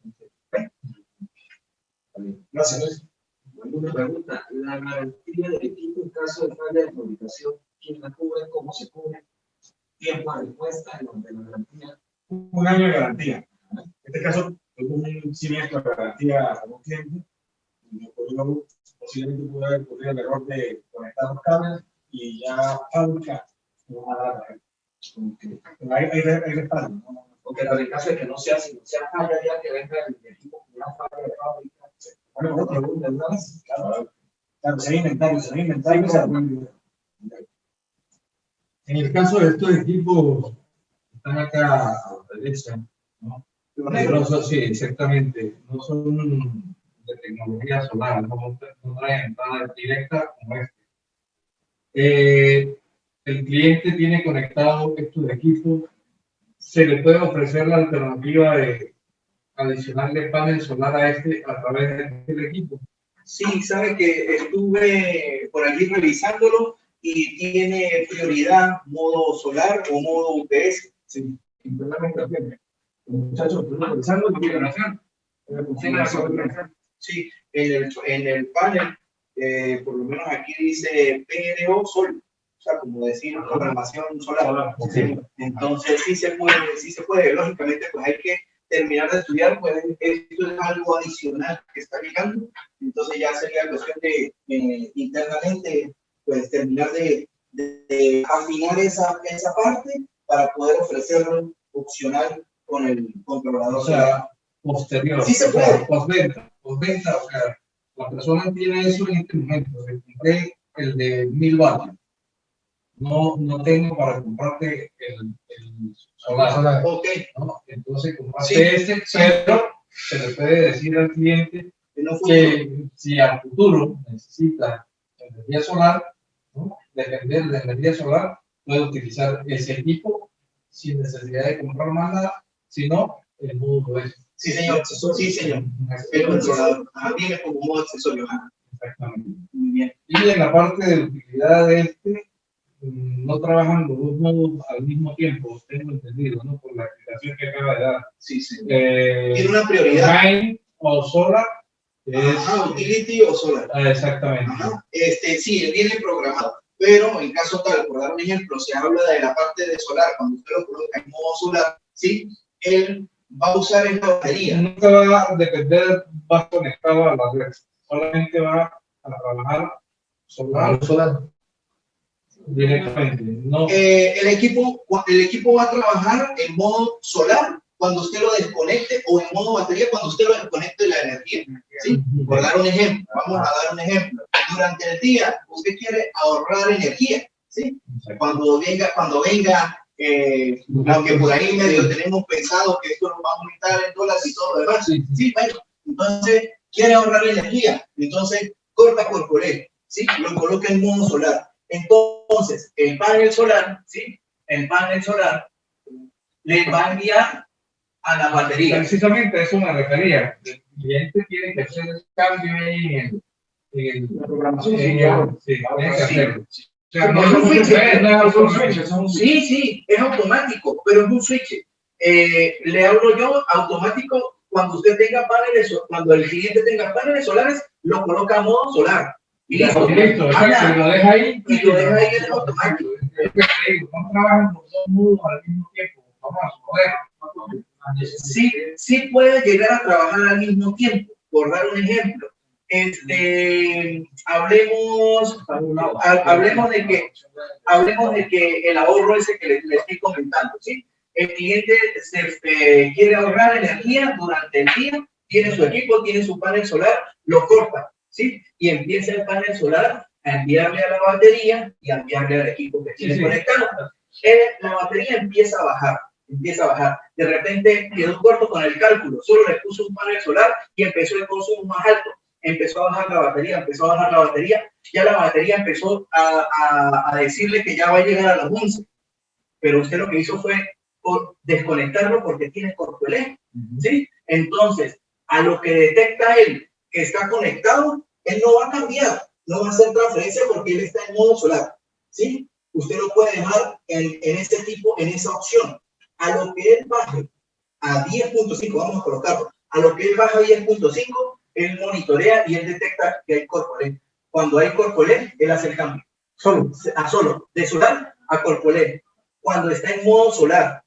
Gracias, Luis. Una pregunta, la garantía del equipo en caso de falla de fabricación, ¿quién la cubre? ¿Cómo se cubre? ¿Tiempo de respuesta de la garantía? 1 año de garantía. En este caso, un siniestro de garantía a un cliente, posiblemente pudo haber ocurrido el error de conectar los cables y ya fábrica no va a dar. Hay respaldo. Porque en el caso de que no sea falla, ya que venga el equipo con una falla de fábrica. Bueno, otra pregunta, ¿no? Claro, se hay inventario, se puede. En el caso de estos equipos, están acá a la derecha, ¿no? Negros, sí, exactamente. No son de tecnología solar, no traen entrada directa como este. El cliente tiene conectado estos equipos. Se le puede ofrecer la alternativa de adicionarle panel solar a través del equipo. Sí, sabe que estuve por allí revisándolo y tiene prioridad modo solar o modo UPS. Sí, implementamente. Muchachos, estoy revisando la configuración. Sí, en el panel, por lo menos aquí dice PRO Sol, o sea, como decir, programación solar. Sí. Entonces, sí se puede, lógicamente, pues hay que terminar de estudiar, pues esto es algo adicional que está llegando, entonces ya sería cuestión de internamente, pues terminar de afinar esa parte para poder ofrecerlo opcional con el controlador. O sea, posterior. Sí se puede. Postventa, o sea, la persona tiene eso en este momento. Le compré el de 1000 vatios. no tengo para comprarte el solar. Ok. ¿No? Entonces, comprarte este, pero se le puede decir al cliente que si al futuro necesita energía solar, ¿no? Depender de energía solar, puede utilizar ese equipo sin necesidad de comprar más nada, sino el módulo ese. Sí, señor. Sí, señor. El controlador viene como modo accesorio. Exactamente. Muy bien. Y en la parte de utilidad de este, no trabajan los dos modos al mismo tiempo, tengo entendido, ¿no? Por la explicación que acaba de dar. Sí, sí. Tiene una prioridad. Main o solar. Utility o solar. Exactamente. Sí, viene programado. Pero en caso tal, por dar un ejemplo, se habla de la parte de solar, cuando usted lo coloca en modo solar, ¿sí? Él va a usar esta batería. Nunca va a depender, va conectado a la red. Solamente va a trabajar solar. Directamente. No. El equipo va a trabajar en modo solar cuando usted lo desconecte o en modo batería cuando usted lo desconecte de la energía. ¿Sí? Por dar un ejemplo, vamos a dar un ejemplo. Durante el día usted quiere ahorrar energía. ¿Sí? Cuando venga, aunque por ahí medio tenemos pensado que esto nos va a aumentar en dólares y todo lo demás. Sí, bueno, entonces quiere ahorrar energía. Entonces corta corporé. ¿Sí? Lo coloca en modo solar. Entonces, el panel solar, ¿sí? El panel solar le va a enviar a la batería. Precisamente eso me refería. El cliente tiene que hacer el cambio ahí en la programación. Sí, tiene que hacerlo. O sea, no es un switch. Sí, es automático, pero es un switch. Le hablo yo automático cuando usted tenga paneles, cuando el cliente tenga paneles solares, lo coloca a modo solar. Y listo. Listo, exacto, lo deja ahí. Y lo deja ahí en automático. No trabajan los dos modos al mismo tiempo. Vamos a poder. Sí puede llegar a trabajar al mismo tiempo. Por dar un ejemplo, hablemos de que el ahorro ese que le estoy comentando, ¿sí? El cliente quiere ahorrar energía durante el día, tiene su equipo, tiene su panel solar, lo corta, ¿sí? Y empieza el panel solar a enviarle a la batería y a enviarle al equipo que tiene conectado. La batería empieza a bajar. De repente quedó corto con el cálculo, solo le puso un panel solar y empezó el consumo más alto. Empezó a bajar la batería, ya la batería empezó a decirle que ya va a llegar a las 11. Pero usted lo que hizo fue desconectarlo porque tiene corpelé, ¿sí? Entonces, a lo que detecta él que está conectado, él no va a cambiar, no va a hacer transferencia porque él está en modo solar, ¿sí? Usted lo puede dejar en ese tipo, en esa opción. A lo que él baje a 10.5, vamos a colocarlo, a lo que él baja a 10.5, él monitorea y él detecta que hay corpolé. Cuando hay corpolé, él hace el cambio. Solo, de solar a corpolé. Cuando está en modo solar,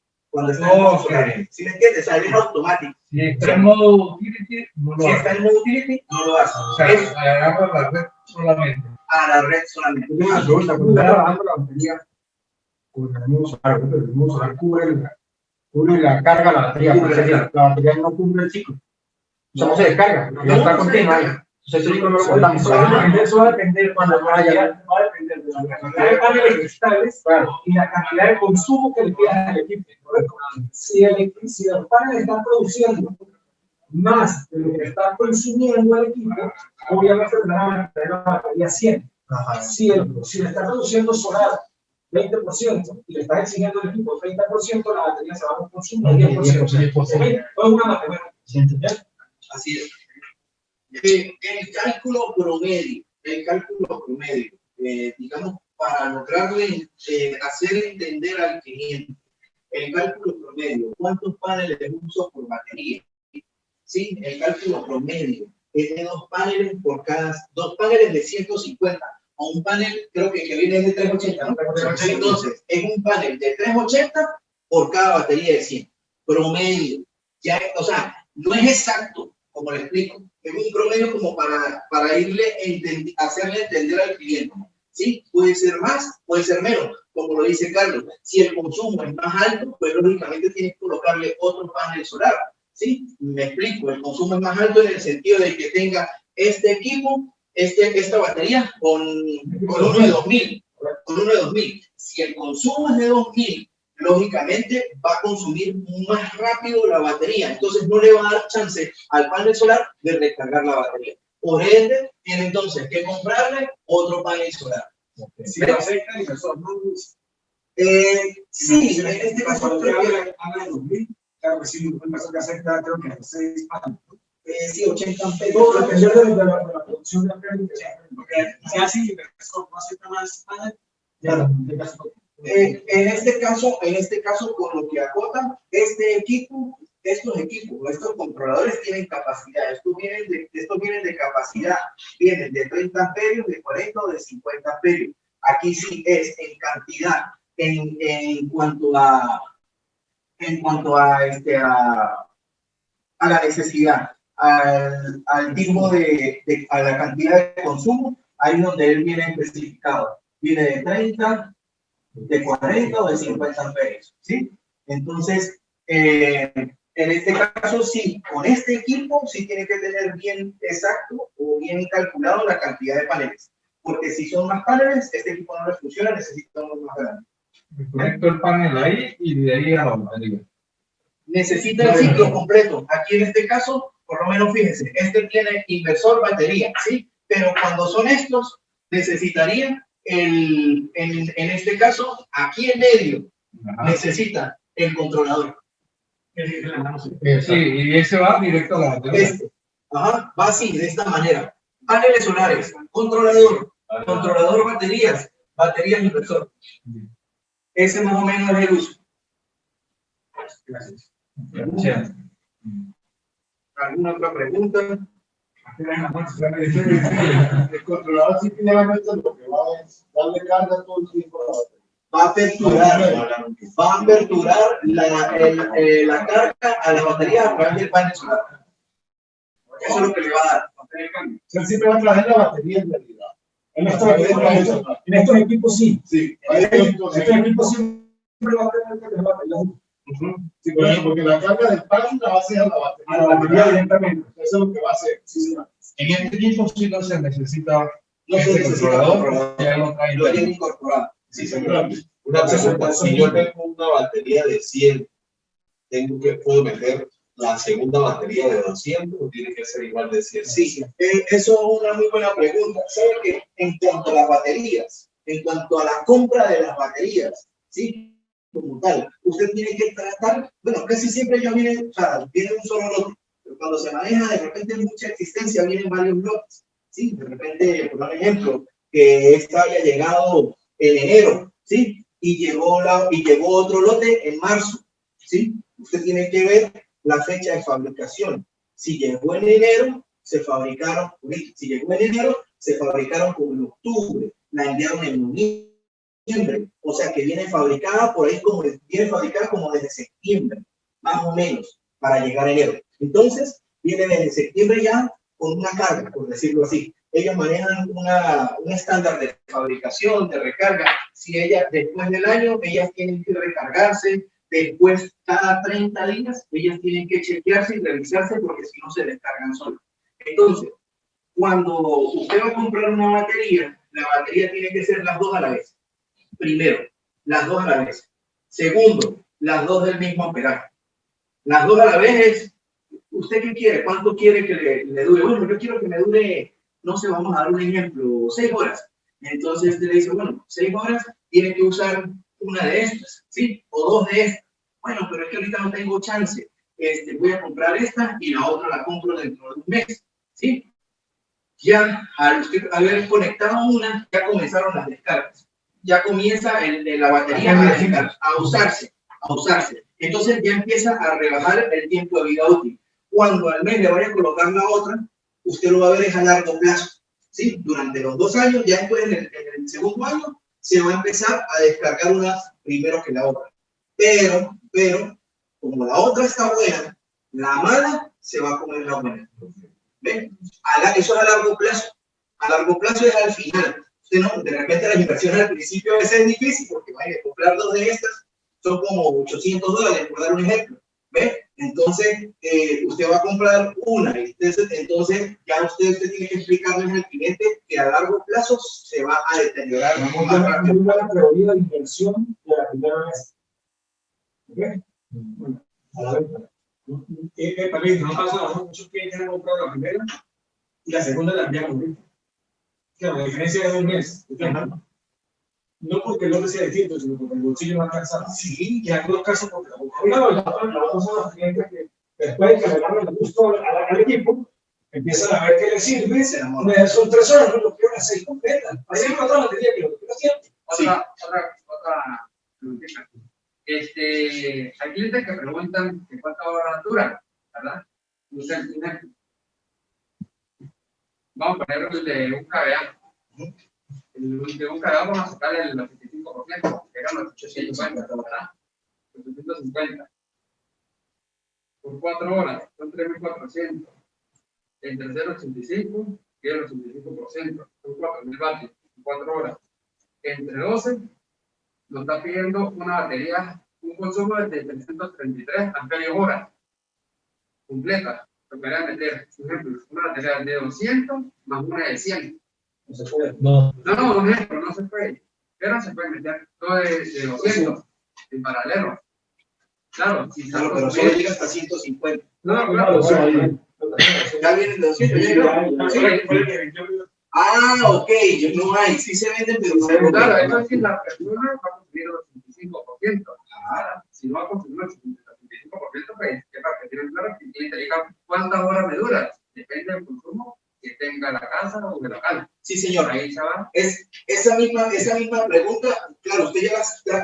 ¿sí me entiendes? O sea, es automático. Si está en modo utility, no lo hace. No lo hace. O sea, agarra la red solamente. A la red solamente. Una pregunta, cuando está trabajando la batería con el mismo solar, cubre la carga de la batería, la batería no cubre el ciclo. O sea, no se descarga, no está continua. Entonces, eso va a depender cuando vaya, va a depender de la cantidad de paneles cristales y la cantidad de consumo que le queda al equipo. Si los paneles están produciendo más de lo que está consumiendo el equipo, obviamente van a tener la batería 100. Si le está produciendo solar 20% y le está exigiendo el equipo 30%, la batería se va a consumir 10%. Es una matemática. Así es. El cálculo promedio, digamos, para lograrle hacer entender al cliente, el cálculo promedio, ¿cuántos paneles uso por batería? Sí, el cálculo promedio es de 2 paneles por cada, 2 paneles de 150, o un panel creo que viene de 380, ¿no? Entonces, es un panel de 380 por cada batería de 100, promedio. Ya, o sea, no es exacto, como le explico, es un promedio como para hacerle entender al cliente. ¿Sí? Puede ser más, puede ser menos, como lo dice Carlos. Si el consumo es más alto, pues lógicamente tienes que colocarle otro panel solar. ¿Sí? Me explico, el consumo es más alto en el sentido de que tenga este equipo, esta batería con uno de 2000. con uno de 2000. Si el consumo es de 2000, lógicamente va a consumir más rápido la batería. Entonces no le va a dar chance al panel solar de recargar la batería. Por ende, tiene entonces que comprarle otro panel solar. Si lo acepta el inversor, ¿no? Sí, en este caso creo que habla de 2000. Claro que sí, un inversor que acepta, creo que 6 paneles. sí, 80 amperes. Todo depende de la producción de amperes. Porque si así el inversor no acepta más paneles, ya no, en este caso, con lo que acotan, estos controladores tienen capacidad. Estos vienen de capacidad, vienen de 30 amperios, de 40 o de 50 amperios. Aquí sí es en cantidad, en cuanto a la necesidad, al tipo a la cantidad de consumo, ahí donde él viene especificado. Viene de 30, de 40 o de 50 amperios, ¿sí? Entonces, en este caso, sí, con este equipo sí tiene que tener bien exacto o bien calculado la cantidad de paneles. Porque si son más paneles, este equipo no les funciona, necesita uno más grande. Me conecto el panel ahí y de ahí a la batería. Necesita el ciclo completo. Aquí en este caso, por lo menos fíjense, este tiene inversor, batería, ¿sí? Pero cuando son estos, necesitaría en este caso, aquí en medio, necesita el controlador. Sí, y ese va directo a la batería. Va así, de esta manera. Paneles solares, controlador baterías, baterías inversor. Ese más o menos es el uso. Gracias. Gracias. ¿Alguna otra pregunta? El controlador sí tiene lo que va a darle carga todo el tiempo a la batería. Va a aperturar la carga a la batería a través del panel solar. Eso es lo que le va a dar. Él siempre va a traer la batería en realidad. En estos equipos sí. Estos equipos siempre van a tener que tener batería. Sí, porque la carga del panel la va a hacer a la batería directamente. Eso es lo que va a hacer. Sí, en este equipo sí no se necesita controlador, lo tiene incorporado. Sí, señor. Una pregunta, si yo tengo una batería de 100, ¿puedo meter la segunda batería de 200 o tiene que ser igual de 100? Sí, eso es una muy buena pregunta. ¿Sabe que en cuanto a las baterías, en cuanto a la compra de las baterías, sí, como tal, usted tiene que tratar, bueno, casi siempre ellos vienen, viene un solo lote, pero cuando se maneja de repente mucha existencia, vienen varios lotes, sí, de repente, por ejemplo, que esta haya llegado en enero, sí, y llegó otro lote en marzo, sí, usted tiene que ver la fecha de fabricación. Si llegó en enero, se fabricaron como en octubre, la enviaron en noviembre, o sea que viene fabricada por ahí como desde septiembre, más o menos, para llegar a enero. Entonces, viene desde septiembre ya con una carga, por decirlo así. Ellos manejan un estándar de fabricación, de recarga. Si después del año, ellas tienen que recargarse. Después, cada 30 días, ellas tienen que chequearse y revisarse porque si no se descargan solas. Entonces, cuando usted va a comprar una batería, la batería tiene que ser las dos a la vez. Primero, las dos a la vez. Segundo, las dos del mismo amperaje. Las dos a la vez es, ¿usted qué quiere? ¿Cuánto quiere que le dure? Bueno, yo quiero que me dure, no sé, vamos a dar un ejemplo, 6 horas. Entonces usted le dice, bueno, 6 horas, tiene que usar una de estas, ¿sí? O 2 de estas. Bueno, pero es que ahorita no tengo chance. Voy a comprar esta y la otra la compro dentro de un mes, ¿sí? Ya al usted haber conectado una, ya comenzaron las descargas. Ya comienza la batería a usarse. Entonces ya empieza a rebajar el tiempo de vida útil. Cuando al mes le vaya a colocar la otra, usted lo va a ver a largo plazo, ¿sí? Durante los 2 años, ya después en el segundo año, se va a empezar a descargar una primero que la otra. Pero, como la otra está buena, la mala se va a comer la buena. ¿Ven? Eso es a largo plazo. A largo plazo es al final. Usted no, de repente las inversiones al principio a veces es difícil porque vaya a comprar 2 de estas, son como $800, por dar un ejemplo. ¿Ven? Entonces, usted va a comprar una, entonces ya usted tiene que explicarle al cliente que a largo plazo se va a deteriorar. Muy buena teoría de inversión de la primera vez. ¿Ok? Bueno, a la venta. También no pasa nada, muchos clientes han comprado la primera y la segunda la enviamos ahorita. Claro, la diferencia es de un mes. No porque el otro sea distinto, sino porque el bolsillo va a cansar. Sí, y en algunos casos porque la otra son los clientes que después de que le dan el gusto al equipo, empiezan a ver que le sirve, son 3 horas, no lo quiero las 6 completas. Ahí hay otra batería que lo quiero siempre. Otra preguntita. Hay clientes que preguntan que cuántas horas dura, ¿verdad? Vamos a poner el de un KVA. El de un KVA vamos a sacar el 85%, que eran los 850, ¿verdad? 850. Por 4 horas, son 3.400. El tercero 85, que es el 85%, son 4.000 vatios, 4 horas. Entre 12, nos está pidiendo una batería, un consumo de 333 amperios hora completa. Lo que voy a meter, por ejemplo, una batería de 200 más una de 100. No se puede. No, No se puede. Pero se puede meter todo de 200 en paralelo. Claro, si claro, pero solo llega hasta 150. Claro. Ya vienen de 200. Ok, no hay, sí se venden, pero no. Claro, eso es que la persona va a consumir el 85%. Si no va a consumir el 85%, pues que para que tienen claro que el cliente diga cuántas horas me dura. Depende del consumo que tenga la casa o el local. Sí, señor. Ahí se va. Esa misma pregunta, claro, usted ya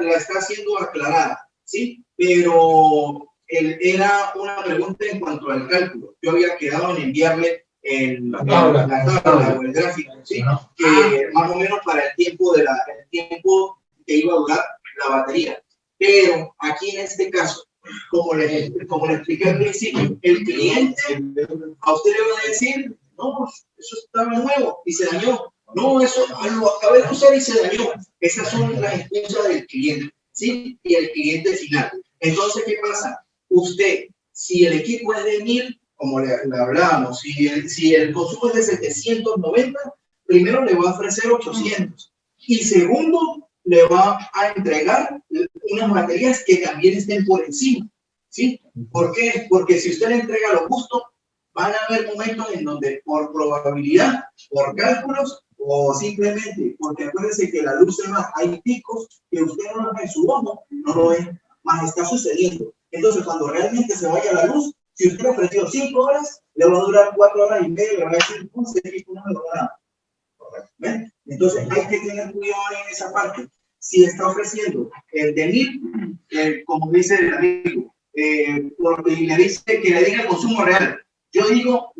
la está haciendo aclarada, ¿sí? Pero era una pregunta en cuanto al cálculo. Yo había quedado en enviarle la tabla o el gráfico, ¿sí? Que más o menos para el tiempo que iba a durar la batería. Pero aquí en este caso, como le expliqué al principio, el cliente a usted le va a decir, no, eso estaba nuevo y se dañó. No, eso lo acabé de usar y se dañó. Esas son las excusas del cliente, ¿sí? Y el cliente final. Entonces, ¿qué pasa? Usted, si el equipo es de 1000, como le hablábamos, si el consumo es de 790, primero le va a ofrecer 800 y segundo le va a entregar unas baterías que también estén por encima, ¿sí? ¿Por qué? Porque si usted le entrega lo justo, van a haber momentos en donde por probabilidad, por cálculos o simplemente porque acuérdense que la luz se va, hay picos que usted no lo ve en su ojo, no lo ve, más está sucediendo. Entonces, cuando realmente se vaya la luz, si usted ofreció 5 horas, le va a durar 4 horas y media, le va a decir, ese equipo no me duró nada. ¿Ven? Entonces, hay que tener cuidado en esa parte. Si está ofreciendo el de 1000, como dice el amigo, porque le dice que le diga el consumo real. Yo digo,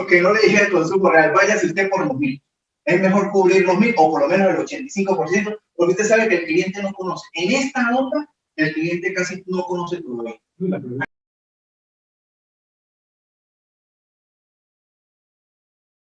que no le diga el consumo real, váyase usted por los 1000. Es mejor cubrir los 1000 o por lo menos el 85%, porque usted sabe que el cliente no conoce. En esta nota, el cliente casi no conoce todavía.